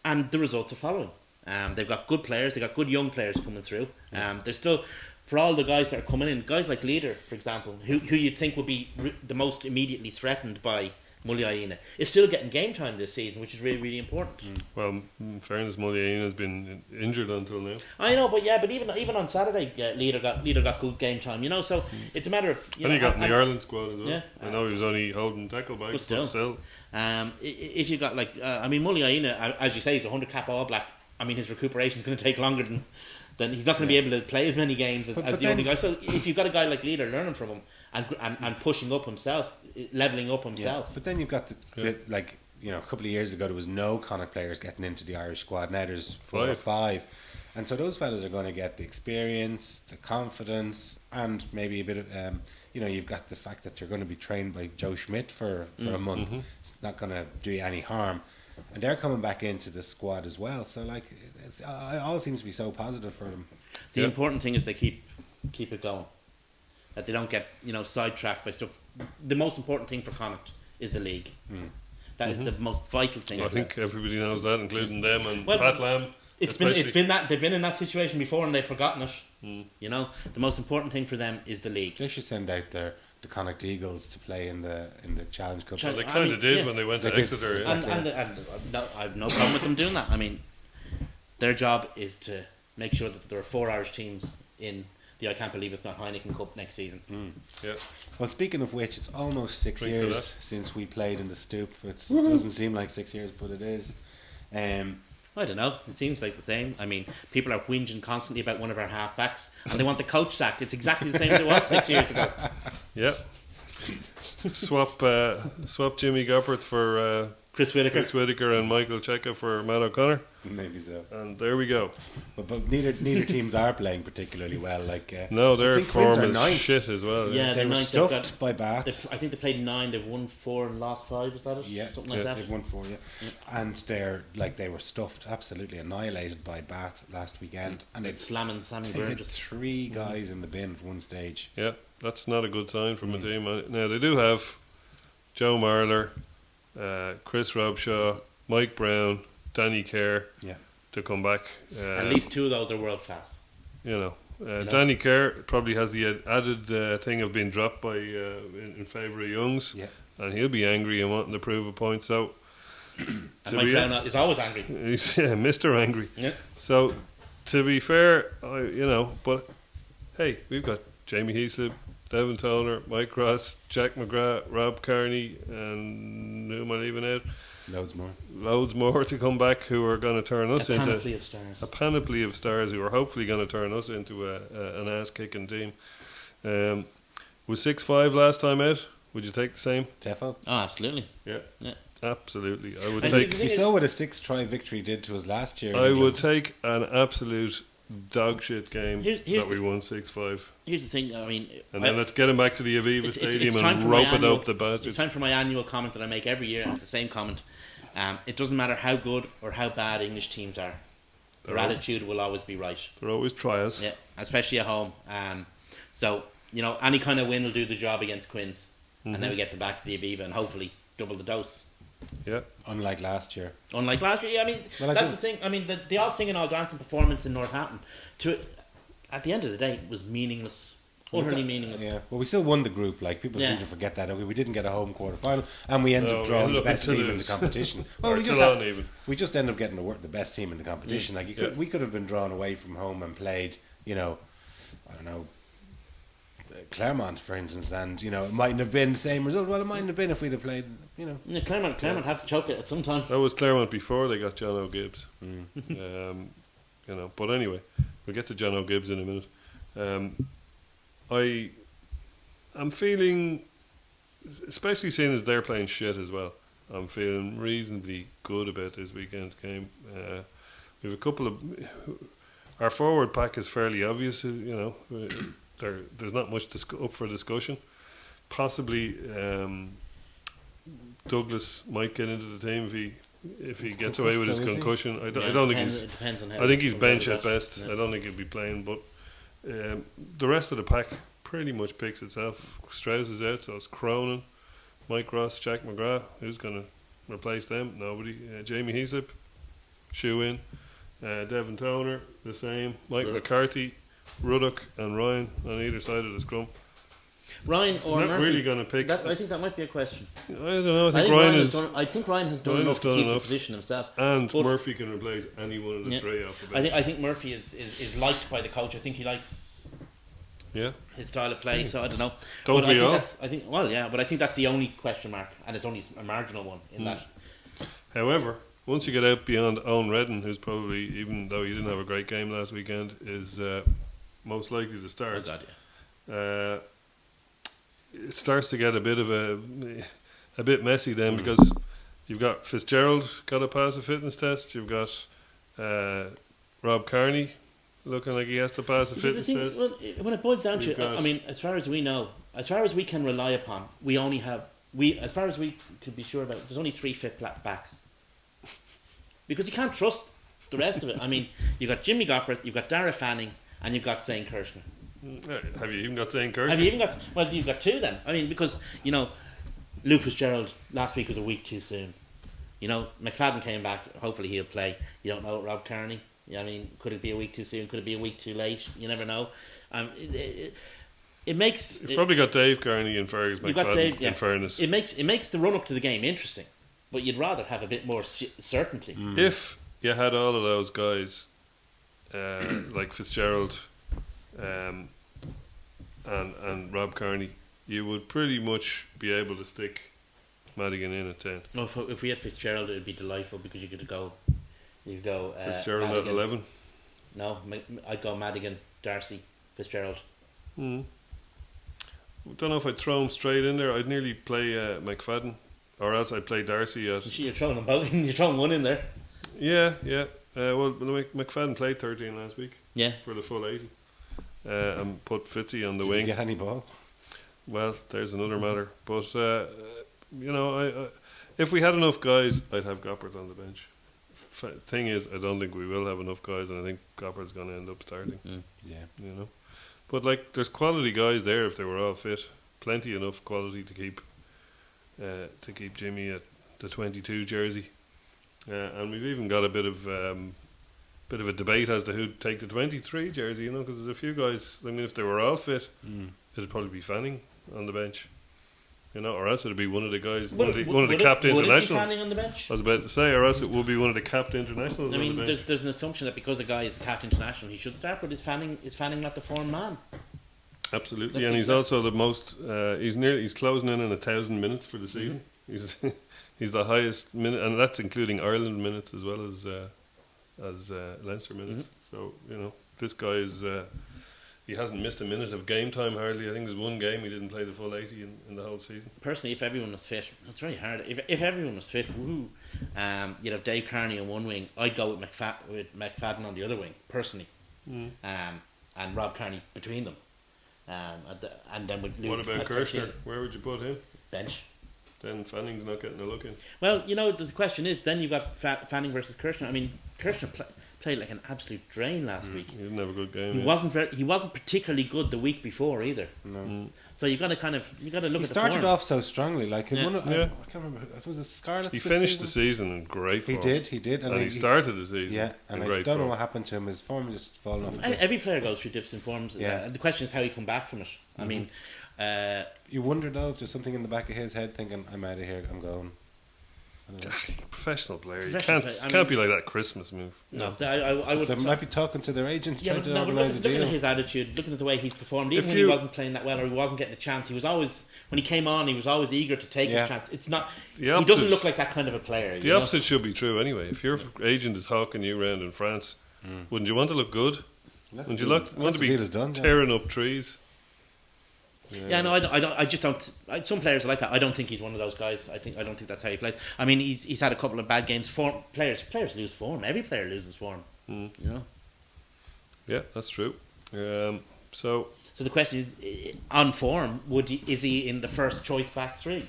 And the results are following. They've got good players. They've got good young players coming through. There's still, for all the guys that are coming in, guys like Leader, for example, who you'd think would be the most immediately threatened by Mulyaina, is still getting game time this season, which is really, really important.
Well, in fairness, Mulliane has been injured until now.
I know, but even on Saturday, Leader got good game time. You know, so it's a matter of.
And he got in the Ireland squad as well.
Yeah.
I know he was only holding tackle back,
But still. If you got Mulyaina, as you say, he's a 100 cap All Black. I mean, his recuperation is going to take longer than he's not going to be able to play as many games as
But
the
then-
other guy. So if you've got a guy like Leader learning from him and pushing up himself, leveling up himself.
But then you've got the like, you know, a couple of years ago there was no Connacht players getting into the Irish squad. Now there's 4 or 5, and so those fellas are going to get the experience, the confidence, and maybe a bit of you know, you've got the fact that you're going to be trained by Joe Schmidt for a month. It's not going to do you any harm, and they're coming back into the squad as well. So like, it all seems to be so positive for them.
The
Yeah.
important thing is they keep it going, that they don't get sidetracked by stuff. The most important thing for Connacht is the league. That is the most vital thing.
I
for them.
think everybody knows that, including them and
Well,
Pat Lam.
It's
especially.
been that they've been in that situation before and they've forgotten it. You know, the most important thing for them is the league.
They should send out their the Connacht Eagles to play in the Challenge Cup.
Challenge-
Well, they
I
kind
mean,
of did
yeah.
when they went
They
to
did.
Exeter.
Exactly.
Yeah.
And no, I have no problem with them doing that. I mean, their job is to make sure that there are 4 Irish teams in the I Can't Believe It's Not Heineken Cup next season.
Yeah.
Well, speaking of which, it's almost 6
Drink for
years
that.
since we played in the Stoop. It doesn't seem like 6 years, but it is.
I don't know. It seems like the same. I mean, people are whinging constantly about one of our half-backs and they want the coach sacked. It's exactly the same as it was 6 years ago.
Yeah. Swap Jimmy Goppert for
Chris Whitaker.
Chris Whitaker and Michael Cheika for Matt O'Connor,
Maybe so.
and there we go.
But neither teams are playing particularly well. Like
No,
I
their
think Quins
form
are
is
ninth.
shit as well.
Yeah,
They
they're
were
ninth, they've
stuffed by Bath.
I think they played 9. They've won 4 and lost 5. Is that it?
Yeah,
Something like that.
They've won 4, yeah. And they were stuffed, absolutely annihilated by Bath last weekend. And
It's
it's
slamming Sammy
they had
Burgess.
3 guys in the bin at one stage.
Yeah, that's not a good sign from a team. Now they do have Joe Marler, Chris Robshaw, Mike Brown, Danny Kerr
Yeah.
to come back.
At least 2 of those are world class.
You know,
know.
Danny Kerr probably has the added thing of being dropped by in favour of Youngs,
Yeah.
and he'll be angry and wanting to prove a point. So
And
to
Mike
be-
Brown is always angry.
he's Mr. Angry.
Yeah.
So to be fair, but hey, we've got Jamie Heaslip, Devin Toner, Mike Ross, Jack McGrath, Rob Carney, and who am I leaving out?
Loads more.
Loads more to come back who are going to turn us
A
into
panoply of stars.
a panoply of stars who are hopefully going to turn us into an ass-kicking team. Was 6-5 last time out? Would you take the same?
Defo.
Oh, absolutely.
Yeah,
Yeah.
absolutely. I would
I
take.
think-
You saw what a 6-try victory did to us last year. in
I would
England.
take an absolute dog shit game
Here's
that we
the-
won 6-5,
Here's the thing. I mean,
and then let's get him back to the Aviva Stadium
time
and
for my
rope it
annual-
up the
It's
bastards.
time for my annual comment that I make every year, and it's the same comment. It doesn't matter how good or how bad English teams are. Their
They're all-
attitude will always be right.
They're always trials.
Yeah, especially at home. So, any kind of win will do the job against Quins. And then we get them back to the Aviva and hopefully double the dose.
Yeah,
Unlike last year.
Unlike last year, I mean,
Well, I
that's
think-
the thing. I mean, the all singing, all dancing performance in Northampton, at the end of the day, was meaningless. Utterly meaningless.
Yeah. Well, we still won the group. Like people
Yeah.
seem to forget that. We didn't get a home quarter final, and we ended
No,
up
we
drawing
ended
the
up
best
in
team in the
Toulouse.
competition.
or
we just
Toulon even.
we just ended up getting the best team in the competition. Like
Yeah.
we could have been drawn away from home and played. I don't know. Claremont, for instance, and it mightn't have been the same result. Well, it mightn't have been if we'd have played.
Yeah, Claremont have to choke it at some time.
That was Claremont before they got John O'Gibbs. But anyway, we'll get to John O'Gibbs in a minute. I'm feeling, especially seeing as they're playing shit as well, I'm feeling reasonably good about this weekend's game. We have a couple of... Our forward pack is fairly obvious, there's not much up for discussion. Possibly Douglas might get into the team if he
He's
gets away with his
concussed, though, is he?
concussion. I
Yeah,
don't think
depends-
he's...
it depends on how
I think he's
how
bench
bad
at
it
best.
is. Yeah.
I don't think he'll be playing, but the rest of the pack pretty much picks itself. Strauss is out, so it's Cronin, Mike Ross, Jack McGrath. Who's going to replace them? Nobody. Jamie Heaslip, shoe in. Devin Toner, the same. Mike
Ruddock.
McCarthy, Ruddock, and Ryan on either side of the scrum.
Ryan or
Not
Murphy.
really going to pick.
I think that might be a question.
I don't know. I think Ryan is.
I think Ryan has done
Ryan
enough
has
to
done
keep the
enough.
position himself.
And
But-
Murphy can replace any one of the
Yeah.
three off the bench.
I think Murphy is liked by the coach. I think he likes
Yeah.
his style of play. So I don't know.
Don't
But
we
I think
all?
but I think that's the only question mark, and it's only a marginal one in that.
However, once you get out beyond Owen Redden, who's probably, even though he didn't have a great game last weekend, is most likely to
Oh
start.
God, yeah.
It starts to get a bit messy then, because you've got Fitzgerald got to pass a fitness test. You've got Rob Carney looking like he has to pass a
You see, the
fitness
thing,
test.
well, when it boils down to
We've
it,
got-
I mean, as far as we know, as far as we can rely upon, we only have as far as we could be sure about, there's only 3 fit backs, because you can't trust the rest of it. I mean, you've got Jimmy Goppert, you've got Dara Fanning, and you've got Zane Kirshner.
Have you even got Zane Kirk?
Have you even got? Well, you've got 2 then. I mean, because Luke Fitzgerald last week was a week too soon. McFadden came back. Hopefully he'll play. You don't know Rob Kearney. I mean, could it be a week too soon? Could it be a week too late? You never know. it makes
You've probably got Dave Carney and Fergus
you got
McFadden,
Dave. Yeah.
in fairness.
It makes the run up to the game interesting, but you'd rather have a bit more certainty.
If you had all of those guys, like Fitzgerald and Rob Carney, you would pretty much be able to stick Madigan in at 10.
Well, if we had Fitzgerald, it would be delightful because you could go.
Fitzgerald at
Madigan.
11.
No, I'd go Madigan, Darcy, Fitzgerald.
Don't know if I'd throw him straight in there. I'd nearly play McFadden, or else I'd play Darcy at.
You're throwing them both. You're throwing one in there.
Yeah. Well, McFadden played 13 last week
Yeah.
for the full 80, and put Fitzy on the
Did
wing.
you get any ball?
Well, there's another matter. But I if we had enough guys, I'd have Goppert on the bench. Thing is, I don't think we will have enough guys, and I think Goppert's going to end up starting.
Yeah.
But like, there's quality guys there if they were all fit. Plenty enough quality to keep Jimmy at the 22 jersey, and we've even got a bit of a debate as to who'd take the 23 jersey. Because there's a few guys. I mean, if they were all fit, it'd probably be Fanning on the bench. Or else it'd be one of the guys, one of the capped
internationals.
internationals.
Would it be Fanning on the bench?
I was about to say, or else it will be one of the capped internationals.
I
on
mean,
the bench.
there's an assumption that because a guy is a capped international, he should start. But is Fanning not the form man?
Absolutely,
Let's
and
think
he's also the most. He's closing in on 1,000 minutes for the season. He's the highest minute, and that's including Ireland minutes as well as Leinster minutes. So this guy is. He hasn't missed a minute of game time hardly. I think there's one game he didn't play the full 80 in the whole season.
Personally, if everyone was fit, it's very hard. If everyone was fit, you'd have Dave Carney on one wing. I'd go with McFadden on the other wing, personally, and Rob Carney between them, and then with Luke.
What about
at
Kirshner?
13.
Where would you put him?
Bench.
Then Fanning's not getting a look in.
Well, the question is, then you've got Fanning versus Kirshner. I mean, Kirshner played like an absolute drain last week.
He didn't have a good game.
He wasn't particularly good the week before either.
No.
So you got to look
He
at the
started
form.
off so strongly. Like in
Yeah.
one of,
Yeah.
I can't remember. Was it Scarlets?
He
this
finished the
season?
season in great
He
form.
did,
And he started the season.
Yeah, and
in
I
great
don't know
form.
what happened to him. His form just fallen off. a cliff.
Every player goes through dips and forms.
Yeah.
The question is how he come back from it. I mean,
You wonder though if there's something in the back of his head thinking, "I'm out of here. I'm going." I don't know.
Professional player. You
Professional
can't,
player, I
can't
mean-
be like that Christmas move.
no, I would.
They might be talking to their agent
Yeah,
trying
but,
to
no, but
organise a
looking
deal.
at his attitude, looking at the way he's performed, even
If
when he
you-
wasn't playing that well or he wasn't getting a chance, he was always, when he came on, he was always eager to take
Yeah.
his chance. It's not.
The
He
opposite-
doesn't look like that kind of a player.
The opposite should be true anyway. If your agent is hawking you around in France, wouldn't you want to look good?
Unless
Wouldn't
the
you
deal
want
is-
to
unless the
be
deal is done, yeah.
tearing up trees?
Yeah, no, I don't. I just don't. Some players are like that. I don't think he's one of those guys. I don't think that's how he plays. I mean, he's had a couple of bad games. Players lose form. Every player loses form.
Yeah, that's true. So
So the question is, on form, is he in the first choice back three?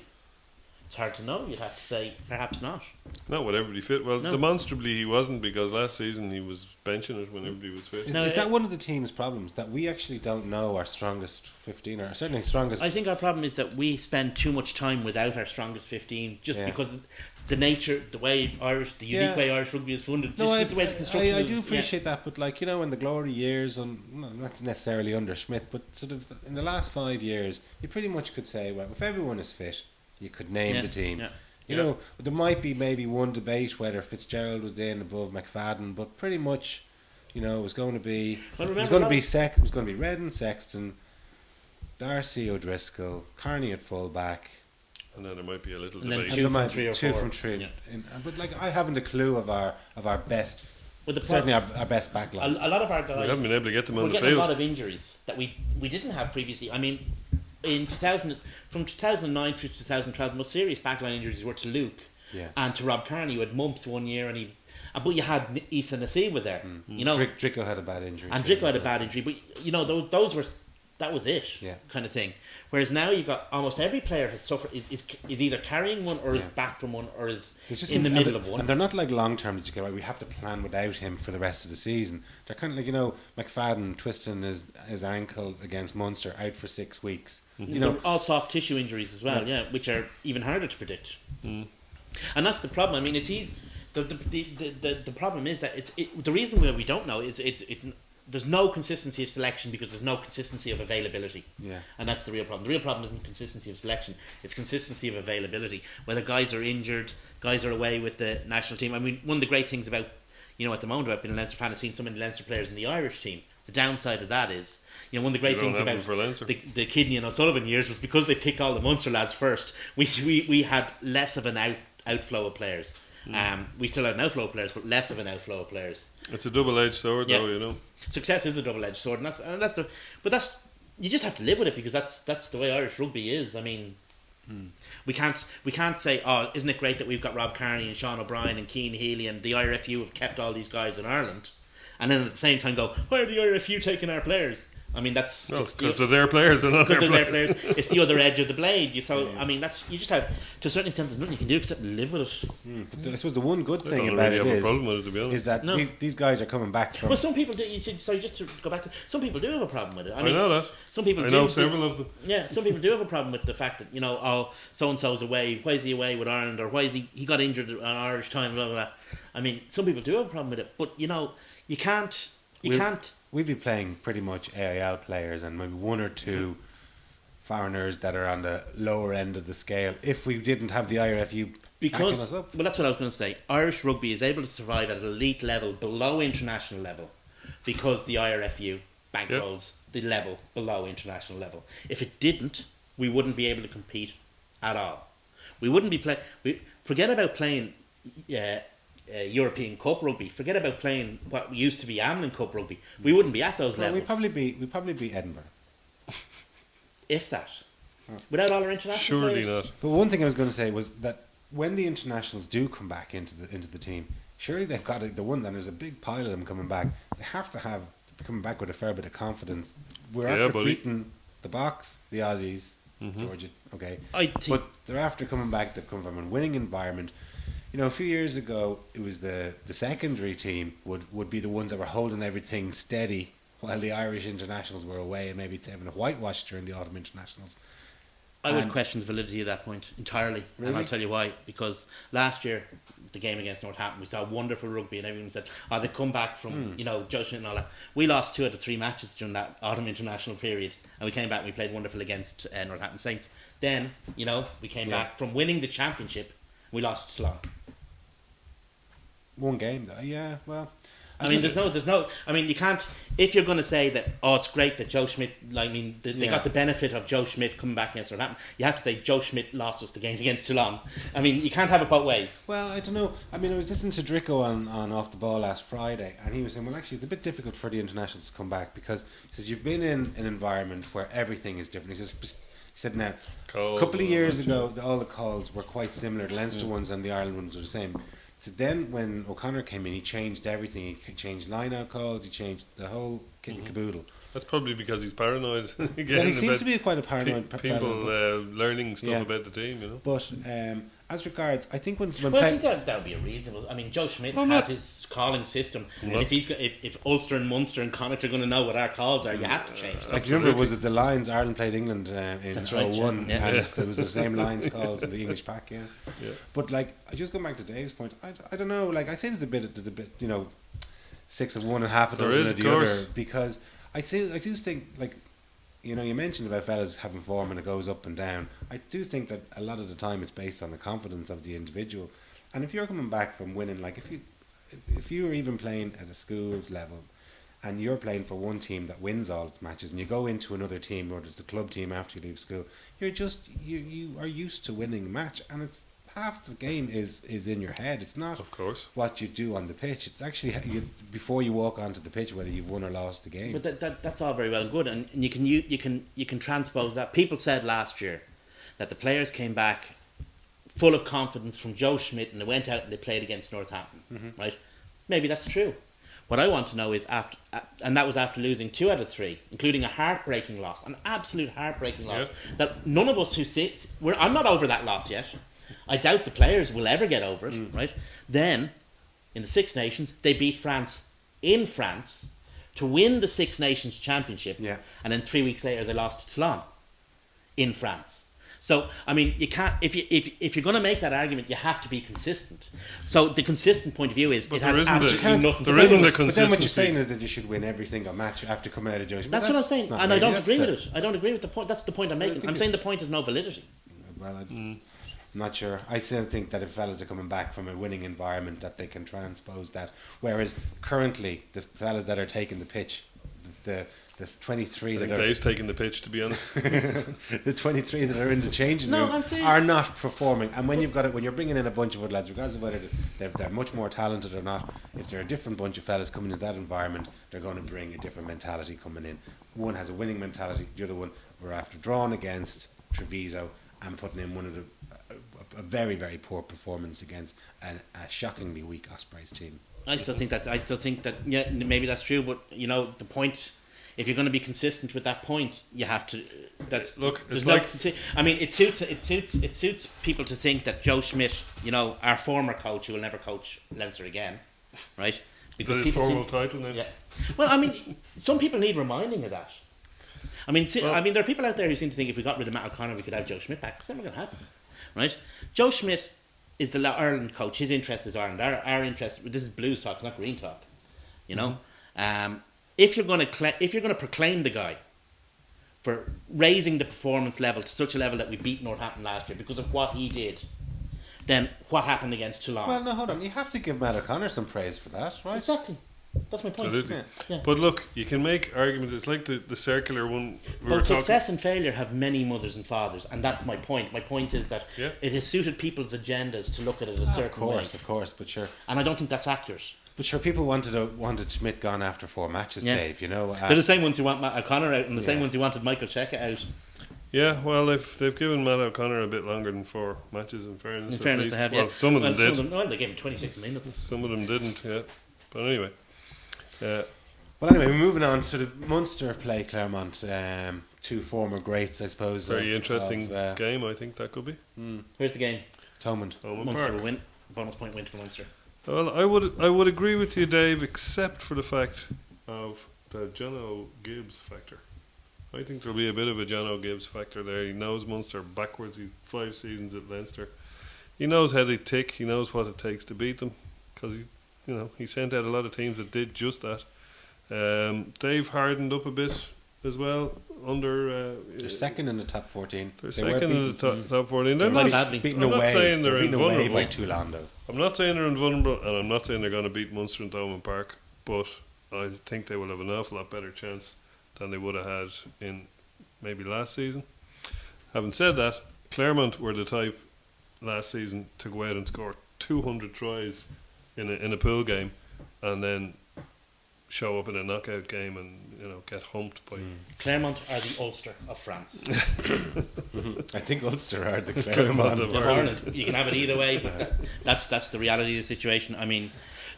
It's hard to know. You'd have to say perhaps not.
not when everybody fit. Well,
No.
demonstrably he wasn't, because last season he was benching it when everybody was fit.
Is,
No,
is that one of the team's problems that we actually don't know our strongest 15 or certainly strongest?
I think our problem is that we spend too much time without our strongest 15, just
Yeah.
because the nature, the way the unique
Yeah.
way Irish rugby is funded,
No,
just the way the construction
I
is.
do appreciate that, but like in the glory years, not necessarily under Schmidt, but sort of in the last 5 years, you pretty much could say, well, if everyone is fit, you could name
Yeah,
the team.
yeah.
You know, there might be maybe one debate whether Fitzgerald was in above McFadden, but pretty much, it was going to be
Well,
it was
remember
going to
a
be
lot-
it was going to be Redden, Sexton, Darcy, O'Driscoll, Carney at full back.
And then there might be a little
And then
debate.
two
And there
from
might
three
be
or
two
four.
from three.
Yeah.
But like I haven't a clue of our best,
Well, the
certainly
problem,
our best backline.
a lot of our guys
We haven't been able to get them on
we're
the
getting a
field.
lot of injuries that we didn't have previously. I mean, from 2009 through 2012, the most serious backline injuries were to Luke
Yeah.
and to Rob Carney, who had mumps one year, but you had Issa Nasiba there,
Drico had a bad injury.
and
too,
Drico had a
so-
bad injury, but that was it,
Yeah.
kind of thing. Whereas now you've got almost every player has suffered is either carrying one or is
Yeah.
back from one or is
It's just
in the
and
middle
they-
of one.
And they're not like long term that you go, right, we have to plan without him for the rest of the season. They're kind of like, McFadden twisting his ankle against Munster out for 6 weeks.
They're all soft tissue injuries as well, yeah, which are even harder to predict. And that's the problem. I mean, it's easy. The problem is that the reason why we don't know is it's there's no consistency of selection because there's no consistency of availability.
Yeah.
And that's the real problem. The real problem isn't consistency of selection, it's consistency of availability. Whether guys are injured, guys are away with the national team. I mean, one of the great things about, at the moment about being a Leinster fan is seeing so many Leinster players in the Irish team. The downside of that is, one of the great things about the Kidney and O'Sullivan years was because they picked all the Munster lads first, we had less of an outflow of players. We still had an outflow of players, but less of an outflow of players.
It's a double-edged sword, though.
Success is a double-edged sword, and you just have to live with it because that's the way Irish rugby is. I mean, we can't say, oh, isn't it great that we've got Rob Kearney and Sean O'Brien and Cian Healy and the IRFU have kept all these guys in Ireland, and then at the same time go, why are the IRFU taking our players? I mean, that's
because they're their players. They're not their players.
It's the other edge of the blade. I mean, you just have, to a certain extent, there's nothing you can do except live with it.
But I suppose the one good thing
I don't
about
really
it
have a problem with it, to be honest.
is that these guys are coming back from.
Well, some people do. Sorry, just to go back to, some people do have a problem with it.
I know that.
Some people
I
do.
know several of them.
Yeah, some people do have a problem with the fact that so and so's away. Why is he away with Ireland? Or why is he got injured on Irish time? Blah blah blah. I mean, some people do have a problem with it, but you can't.
We'd be playing pretty much AIL players and maybe one or two foreigners that are on the lower end of the scale if we didn't have the IRFU backing us up.
Well, that's what I was going to say. Irish rugby is able to survive at an elite level below international level because the IRFU bankrolls the level below international level. If it didn't, we wouldn't be able to compete at all. We wouldn't be playing. Forget about playing. European Cup rugby. Forget about playing what used to be Amlin Cup rugby. We wouldn't be at those levels.
We'd probably be Edinburgh,
if that. Without all our international
Surely
players.
not.
But one thing I was going to say was that when the internationals do come back into the team, surely they've got the one. Then there's a big pile of them coming back. They have to have coming back with a fair bit of confidence. We're after beating the Box, the Aussies, Georgia. Okay, but they're after coming back. They've come from a winning environment. A few years ago, it was the secondary team would be the ones that were holding everything steady while the Irish internationals were away and maybe having a whitewash during the autumn internationals.
I would question the validity of that point entirely.
Really?
And I'll tell you why. Because last year, the game against Northampton, we saw wonderful rugby and everyone said, they've come back from, Joe Schmidt and all that. We lost 2 out of 3 matches during that autumn international period and we came back and we played wonderful against Northampton Saints. Then, we came back from winning the championship, we lost to Toulon.
One game, though. Yeah, well.
There's no. I mean, you can't. If you're going to say that, it's great that Joe Schmidt. They got the benefit of Joe Schmidt coming back against Northampton. You have to say Joe Schmidt lost us the game against Toulon. I mean, you can't have it both ways.
Well, I don't know. I mean, I was listening to Dricko on Off the Ball last Friday, and he was saying, well, actually, it's a bit difficult for the internationals to come back because he says you've been in an environment where everything is different. He said now, a couple of years ago, all the calls were quite similar. The Leinster ones and the Ireland ones were the same. So then when O'Connor came in, he changed everything. He changed line-out calls. He changed the whole kit and caboodle.
That's probably because he's paranoid.
Well, he seems to be quite a paranoid
people learning stuff about the team,
But as regards, I think when
I think that would be a reasonable. I mean, Joe Schmidt has his calling system, and if Ulster and Munster and Connacht are going to know what our calls are, you have to change them.
Like you remember, was it the Lions? Ireland played England in
That's
01,
right,
and it was the same Lions calls in the English pack. Yeah. But I just go back to Dave's point. I don't know. I think there's a bit, 6 of one and half a dozen of the other, because I do think you mentioned about fellas having form and it goes up and down. I do think that a lot of the time it's based on the confidence of the individual. And if you're coming back from winning, if you were even playing at a schools level and you're playing for one team that wins all its matches and you go into another team or it's a club team after you leave school, you are used to winning a match, and it's half the game is in your head. It's not,
of course,
what you do on the pitch. It's actually before you walk onto the pitch whether you've won or lost the game.
But that's all very well and good, and you can transpose that. People said last year that the players came back full of confidence from Joe Schmidt and they went out and they played against Northampton, right? Maybe that's true. What I want to know is and that was after losing 2 out of 3, including a heartbreaking loss, an absolute heartbreaking loss that none of us I'm not over that loss yet. I doubt the players will ever get over it, right? Then, in the Six Nations, they beat France in France to win the Six Nations Championship, and then 3 weeks later they lost to Toulon in France. So I mean, you can't if you're going to make that argument, you have to be consistent. So the consistent point of view is
But
it
there
has
isn't
absolutely nothing to
there
do
isn't
with
a
it.
But then what you're
consistency.
saying is that you should win every single match after coming out of Joe Schmidt.
That's what I'm saying,
not
and I
really
don't agree with
that-
it. I don't agree with the point. That's the point I'm making.
think
I'm saying the
it's-
point has no validity.
Well, I'm not sure. I still think that if fellas are coming back from a winning environment, that they can transpose that. Whereas currently, the fellas that are taking the pitch, the 23
I think
that are
Dave's taking the pitch, to be honest.
the 23 that are in the changing
No,
room
I'm serious.
are not performing. And when you're bringing in a bunch of other lads, regardless of whether they're much more talented or not, if they're a different bunch of fellas coming into that environment, they're going to bring a different mentality coming in. One has a winning mentality, the other one, we're after drawing against Treviso and putting in one of a very, very poor performance against a shockingly weak Ospreys team.
I still think that yeah, maybe that's true, but you know the point. If you're going to be consistent with that point, you have to. That's
Look,
there's
it's
no.
like-
I mean, it suits people to think that Joe Schmidt, you know, our former coach, who will never coach Leinster again, right?
Because his
people
formal
seem-
title now.
Yeah. Well, I mean, some people need reminding of that. I mean, there are people out there who seem to think if we got rid of Matt O'Connor, we could have Joe Schmidt back. It's never going to happen, right? Joe Schmidt is the Ireland coach. His interest is Ireland. Our interest. This is Blues talk. It's not Green talk. You know, if you're going to proclaim the guy for raising the performance level to such a level that we beat Northampton last year because of what he did, then what happened against Toulon?
Well, no, hold on. You have to give Matt O'Connor some praise for that, right?
Exactly. That's my point.
Absolutely.
Yeah.
Yeah.
But look, you can make arguments. It's like the circular one. We were
But
talking.
success and failure have many mothers and fathers, and that's my point. My point is that
Yeah.
it has suited people's agendas to look at it a certain way,
Of course, but sure.
and I don't think that's accurate.
But sure, people wanted Schmidt gone after 4 matches,
Yeah.
Dave. You know,
They're the same ones who want Matt O'Connor out, and the same
Yeah.
ones who wanted Michael Cheika out.
Yeah, well, if they've given Matt O'Connor a bit longer than 4 matches, in fairness,
In fairness,
at least.
they have.
Well,
Yeah.
some of them did.
Well, they gave him 26 minutes.
Some of them didn't. Yeah, but anyway.
Well, anyway, we're moving on. Sort of Munster play Claremont. 2 former greats, I suppose.
Very
of-
interesting
of,
game, I think that could be.
Here's the game.
Thomond.
Thomond
Munster
Park.
will win. Bonus point win for Munster.
Well, I would agree with you, Dave, except for the fact of the Jono Gibbs factor. I think there'll be a bit of a Jono Gibbs factor there. He knows Munster backwards. He's 5 seasons at Leinster. He knows how they tick. He knows what it takes to beat them because he sent out a lot of teams that did just that. They've hardened up a bit as well.
They're second in the top 14.
They're
They were
second in the
beaten-
top 14. They're
They're
not,
badly.
beaten
I'm not
away.
saying they're
beaten away
invulnerable.
by Toulon, though.
I'm not saying they're invulnerable, and I'm not saying they're going to beat Munster and Thomond Park, but I think they will have an awful lot better chance than they would have had in maybe last season. Having said that, Claremont were the type last season to go out and score 200 tries in a pool game, and then show up in a knockout game and get humped by.
Claremont are the Ulster of France.
I think Ulster are the
Claremont
Claremont.
of
Of Ireland. You can have it either way, but that's the reality of the situation. I mean,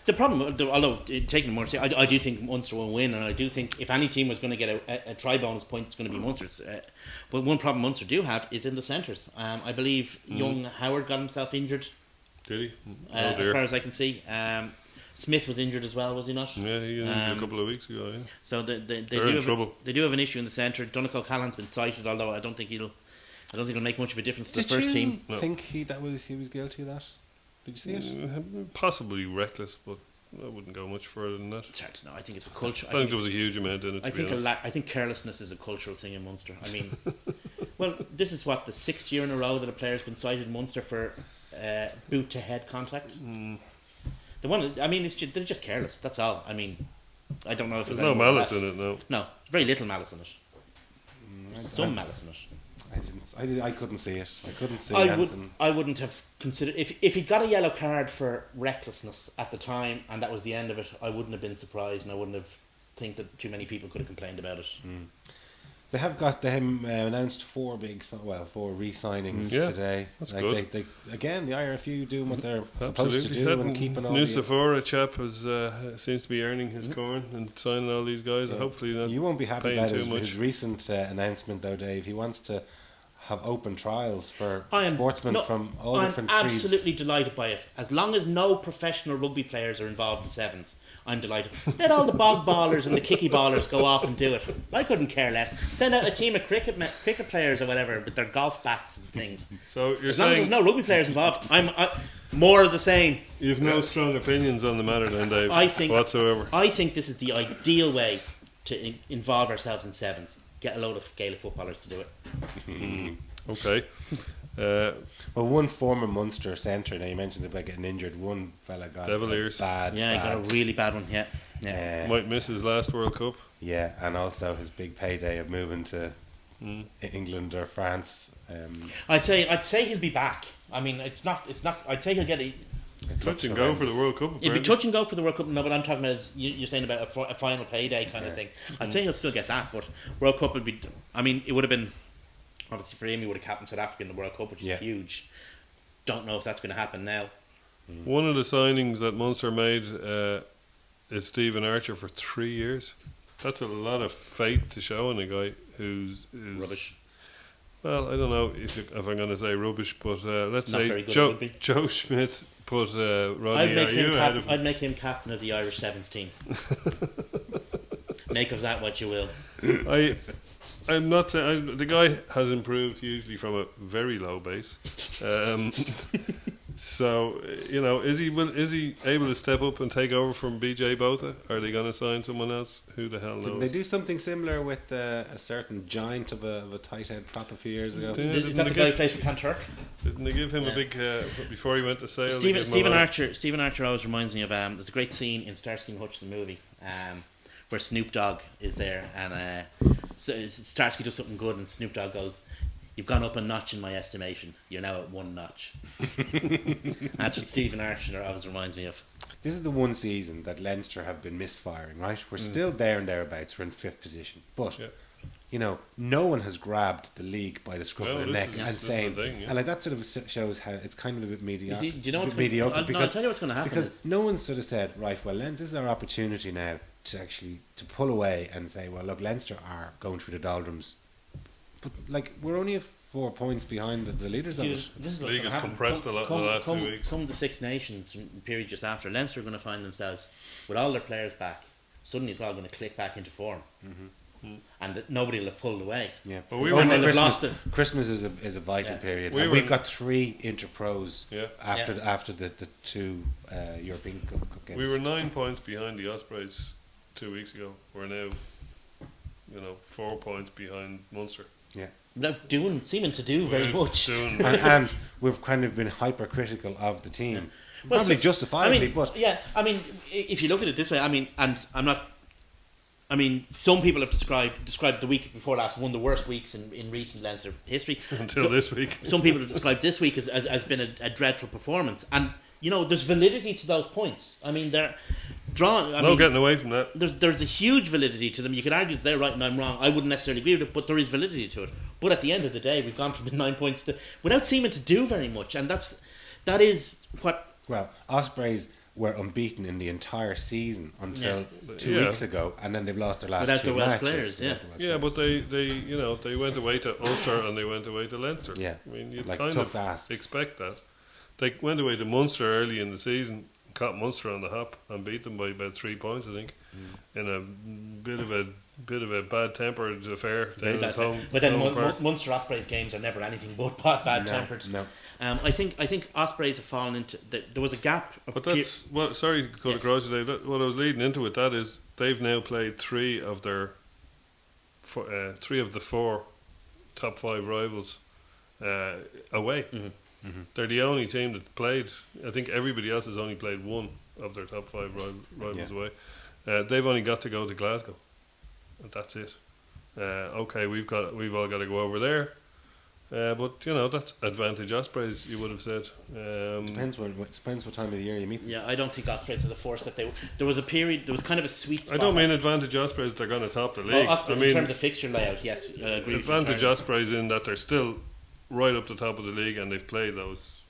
the problem, although taking Munster, I do think Munster will win, and I do think if any team was going to get a try bonus point, it's going to be Munster's. But one problem Munster do have is in the centres. I believe young Howard got himself injured,
Did he?
as far as I can see. Smith was injured as well, was he not?
Yeah, he injured a couple of weeks ago. Yeah.
So they
They're
do
in
have
trouble.
they do have an issue in the centre. Donegal Callan's been cited, although I don't think it'll make much of a difference to
Did
the first
you
team.
No.
think he was guilty of that? Did you see it?
Possibly reckless, but I wouldn't go much further than that.
It's hard to know. I think it's a culture.
I think there was a huge amount in it.
I
To be honest.
I think carelessness is a cultural thing in Munster. I mean, well, this is what the 6th year in a row that a player's been cited in Munster for boot to head contact. The one, I mean, they're just careless. That's all. I mean, I don't know if
There's
there's
no
any more
malice
left.
in it, no.
No, very little malice in it. Some malice in it.
I couldn't see it. I couldn't see
I wouldn't have considered if he got a yellow card for recklessness at the time and that was the end of it. I wouldn't have been surprised, and I wouldn't have think that too many people could have complained about it.
They have got them announced 4 re-signings
Yeah,
today.
that's
like
good.
They again, the IRFU doing what they're supposed to
Absolutely.
do
That
and keeping all
New
the.
Sephora chap seems to be earning his corn and signing all these guys.
Yeah.
Hopefully not
You won't be happy
paying
about
too
his
much.
recent announcement, though, Dave. He wants to have open trials for
I am
sportsmen
no,
from all
I'm
different creeds.
absolutely delighted by it. As long as no professional rugby players are involved in sevens, I'm delighted. Let all the bog ballers and the kicky ballers go off and do it. I couldn't care less. Send out a team of cricket players or whatever with their golf bats and things.
So you're
As long as
saying
there's no rugby players involved, more of the same.
you've no strong opinions on the matter, then, Dave?
I think
whatsoever.
I think this is the ideal way to involve ourselves in sevens. Get a load of Gaelic footballers to do it.
Okay.
Well, one former Munster centre, now you mentioned about getting injured, one fella got
Deviliers.
bad.
Yeah, he got a really bad one. Yeah.
Might miss his last World Cup.
Yeah, and also his big payday of moving to England or France.
I'd say he'll be back. I mean, it's not. I'd say he'll get a.
Touch and go for the World Cup.
It'd be
apparently.
touch and go for the World Cup. No, but I'm talking about you're saying about a final payday kind of thing. I'd say he'll still get that, but World Cup would be. I mean, it would have been obviously for him. He would have captained South Africa in the World Cup, which is huge. Don't know if that's going to happen now.
One of the signings that Munster made is Stephen Archer for 3 years. That's a lot of faith to show in a guy who's
Rubbish.
Well, I don't know if I'm going to say rubbish, but let's
Not
say
very good at rugby.
Joe Schmidt put Rodney Ayew ahead of him.
I'd make him captain of the Irish Sevens team. Make of that what you will.
I'm not saying the guy has improved hugely from a very low base. So is he able to step up and take over from BJ Botha? Are they going to sign someone else? Who the hell knows?
Did they do something similar with a certain giant of a tight end prop a few years ago?
Is that the guy who plays for Kanturk?
Didn't they give him a big before he went to Sale?
Stephen Archer always reminds me of there's a great scene in Starsky and Hutch the movie where Snoop Dogg is there and Starsky does something good and Snoop Dogg goes, "You've gone up a notch in my estimation. You're now at one notch." That's what Stephen Archer always reminds me of.
This is the one season that Leinster have been misfiring, right? We're still there and thereabouts. We're in 5th position. But, no one has grabbed the league by the scruff of the neck and saying... And like that sort of shows how it's kind of a bit mediocre.
Do you know what's
mediocre
I'll tell you what's going to happen.
Because no one sort of said, right, well, this is our opportunity now to pull away and say, well, look, Leinster are going through the doldrums. But, like, we're only 4 points behind the leaders of it.
This is
The
what's
league
gonna
has
happen.
compressed a lot in the last 2 weeks.
Come the Six Nations period just after, Leinster are going to find themselves with all their players back. Suddenly it's all going to click back into form. And that nobody will have pulled away.
Yeah,
but we
oh,
were
and then
Christmas-
Christmas,
lost it.
Christmas is a vital period.
We
And
were-
we've got 3 interpros after
Yeah.
after the 2 European Cup games.
We were 9 points behind the Ospreys 2 weeks ago. We're now, 4 points behind Munster.
Without seeming to do very
We're
much.
doing-
and we've kind of been hypercritical of the team,
Well,
probably
so-
justifiably. But
if you look at it this way, and I'm not. Some people have described the week before last one of the worst weeks in recent Leinster history.
until this week.
Some people have described this week as been a dreadful performance, and there's validity to those points. I mean, they're drawn.
No getting away from that.
There's a huge validity to them. You could argue that they're right and I'm wrong. I wouldn't necessarily agree with it, but there is validity to it. But at the end of the day, we've gone from the 9 points to without seeming to do very much, and that is what.
well, Ospreys were unbeaten in the entire season until 2
Yeah.
weeks ago, and then they've lost their last
Without
2
their Welsh
matches.
players, yeah.
Without the Welsh
Yeah,
players.
but they went away to Ulster and they went away to Leinster.
Yeah,
I mean, you'd
like
kind
tough
of
asks.
expect that. They went away to Munster early in the season, caught Munster on the hop and beat them by about 3 points, I think, in a bit of a bad tempered affair.
Very
down
bad
at home,
time. But then
home park.
Munster Ospreys games are never anything but bad tempered.
No.
I think Ospreys have fallen into. There was a gap.
But that's what. Sorry to cut across you, Dave. What I was leading into with that is they've now played 3 of the 4 top 5 rivals away. They're the only team that played. I think everybody else has only played 1 of their top 5 rivals away. They've only got to go to Glasgow. And that's it. Okay, we've all got to go over there. But that's advantage Ospreys. You would have said.
Depends what time of the year you meet them.
Yeah, I don't think Ospreys are the force that they. There was a period. There was kind of a sweet spot.
I don't mean advantage Ospreys. They're going to top the league.
Ospreys,
I mean
in terms of fixture layout, yes, I agree.
advantage
with you entirely.
Ospreys in that they're still right up the top of the league and they've played those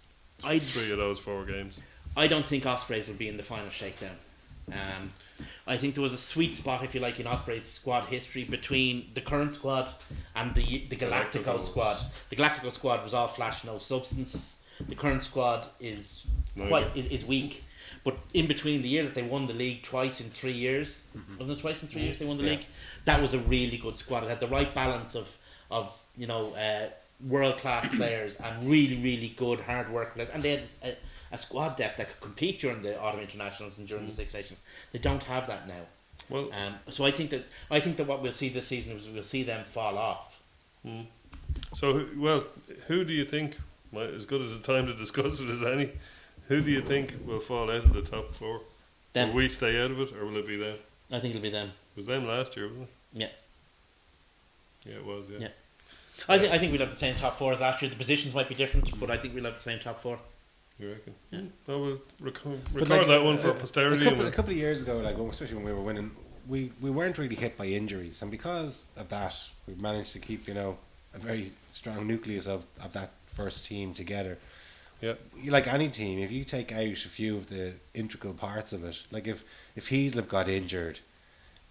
3 of those 4 games.
I don't think Ospreys will be in the final shakedown. I think there was a sweet spot, if you like, in Ospreys squad history between the current squad and the Galactico squad. The Galactico squad was all flash, no substance. The current squad is is weak. But in between the year that they won the league twice in 3 years, wasn't it twice in 3 years they won the league? That was a really good squad. It had the right balance of world class players and really good hard work players, and they had a squad depth that could compete during the autumn internationals and during the Six Nations. They don't have that now.
Well,
so I think that what we'll see this season is we'll see them fall off.
So, well, who do you think, as good as a time to discuss it as any, who do you think will fall out of the top four?
Them.
Will we stay out of it, or will it be them?
I think it'll be them.
It was them last year, wasn't it?
Yeah.
Yeah, it was,
Yeah. I think we'll have the same top four as last year. The positions might be different, but I think we'll have the same top four.
You reckon?
Yeah.
No, we'll record
like,
that one for posterity.
A couple of years ago, especially when we were winning, we weren't really hit by injuries, and because of that, we managed to keep a very strong nucleus of that first team together.
Yeah.
Like any team, if you take out a few of the integral parts of it, like if Heaslip got injured,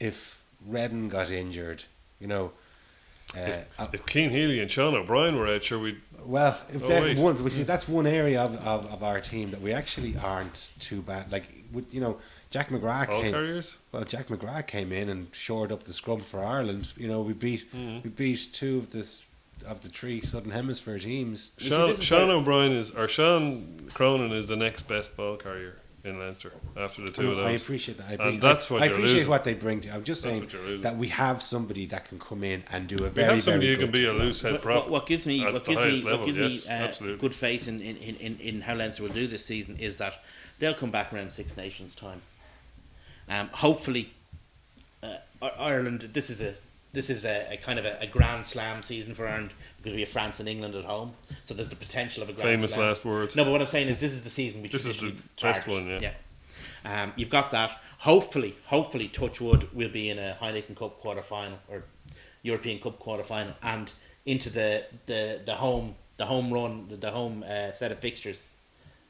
if Redden got injured,
if Keane Healy and Sean O'Brien were out, sure we'd.
Well, if
we
see that's one area of our team that we actually aren't too bad. Like Jack McGrath
All carriers?
Well, Jack McGrath came in and shored up the scrum for Ireland. We beat two of the three Southern Hemisphere teams.
Sean O'Brien Sean Cronin is the next best ball carrier in Leinster after the two of those.
I appreciate that.
And that's what
I
you're
appreciate
losing.
what they bring to. I'm just
That's
saying that we have somebody that can come in and do a
We
very
have somebody
very
who can
good
be a
job.
loose head prop.
What gives me
at
what
the
gives
highest
me
level,
what gives
yes,
me
absolutely.
good faith in how Leinster will do this season is that they'll come back around Six Nations time. Hopefully, Ireland. This is a kind of a grand slam season for Ireland because we have France and England at home. So there's the potential of a grand
Famous
slam.
last words.
No, but what I'm saying is this is the season we
This is the
traditionally
best
target.
one, yeah.
You've got that. Hopefully, Touchwood will be in a Heineken Cup quarter final or European Cup quarter final and into the home run, the home set of fixtures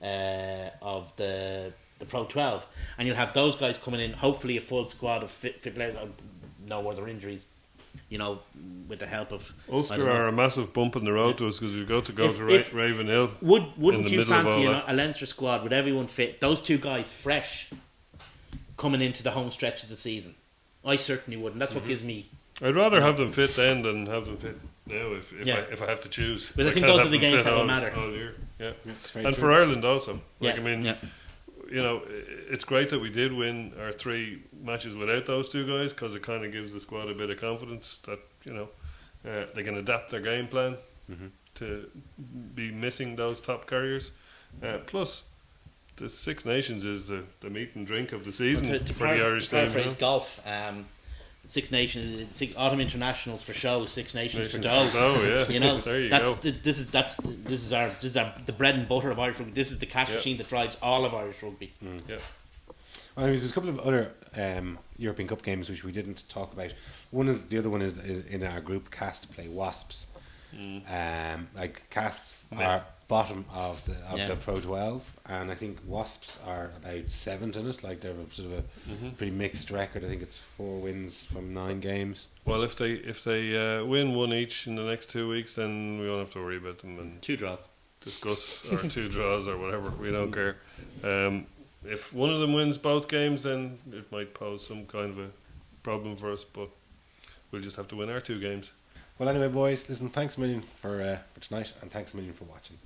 of the Pro 12, and you'll have those guys coming in. Hopefully, a full squad of fit players. No other injuries. With the help of
Ulster are a massive bump in the road to us because we've got to go to Ravenhill.
Wouldn't you
middle of
fancy
all
a Leinster squad with everyone fit? Those two guys fresh coming into the home stretch of the season. I certainly would, and that's what gives me.
I'd rather have them fit then than have them fit now if I have to choose.
But I think
can't
those
have
are the
them
games
fit
that will
all-
matter.
all year. Yeah.
It's very
And
true.
for Ireland also.
Yeah,
I mean,
yeah.
it's great that we did win our 3 matches without those two guys because it kind of gives the squad a bit of confidence that they can adapt their game plan to be missing those top carriers. Plus, the Six Nations is the meat and drink of the season
To
for the Irish team.
paraphrase golf, Six Nations, autumn internationals for show, Six Nations for dough.
Yeah. There you go.
This is the bread and butter of Irish rugby. This is the cash machine that drives all of Irish rugby.
Yeah.
Well, there's a couple of other European Cup games which we didn't talk about. The other one is in our group. Cast play Wasps. Casts are bottom of the Pro 12, and I think Wasps are about 7th in it. Like they're sort of a pretty mixed record. I think it's 4 wins from 9 games.
Well, if they win 1 each in the next 2 weeks, then we won't have to worry about them and
2 draws.
discuss or 2 draws or whatever. We don't care. If one of them wins both games, then it might pose some kind of a problem for us. But we'll just have to win our 2 games.
Well, anyway, boys, listen. Thanks a million for tonight, and thanks a million for watching.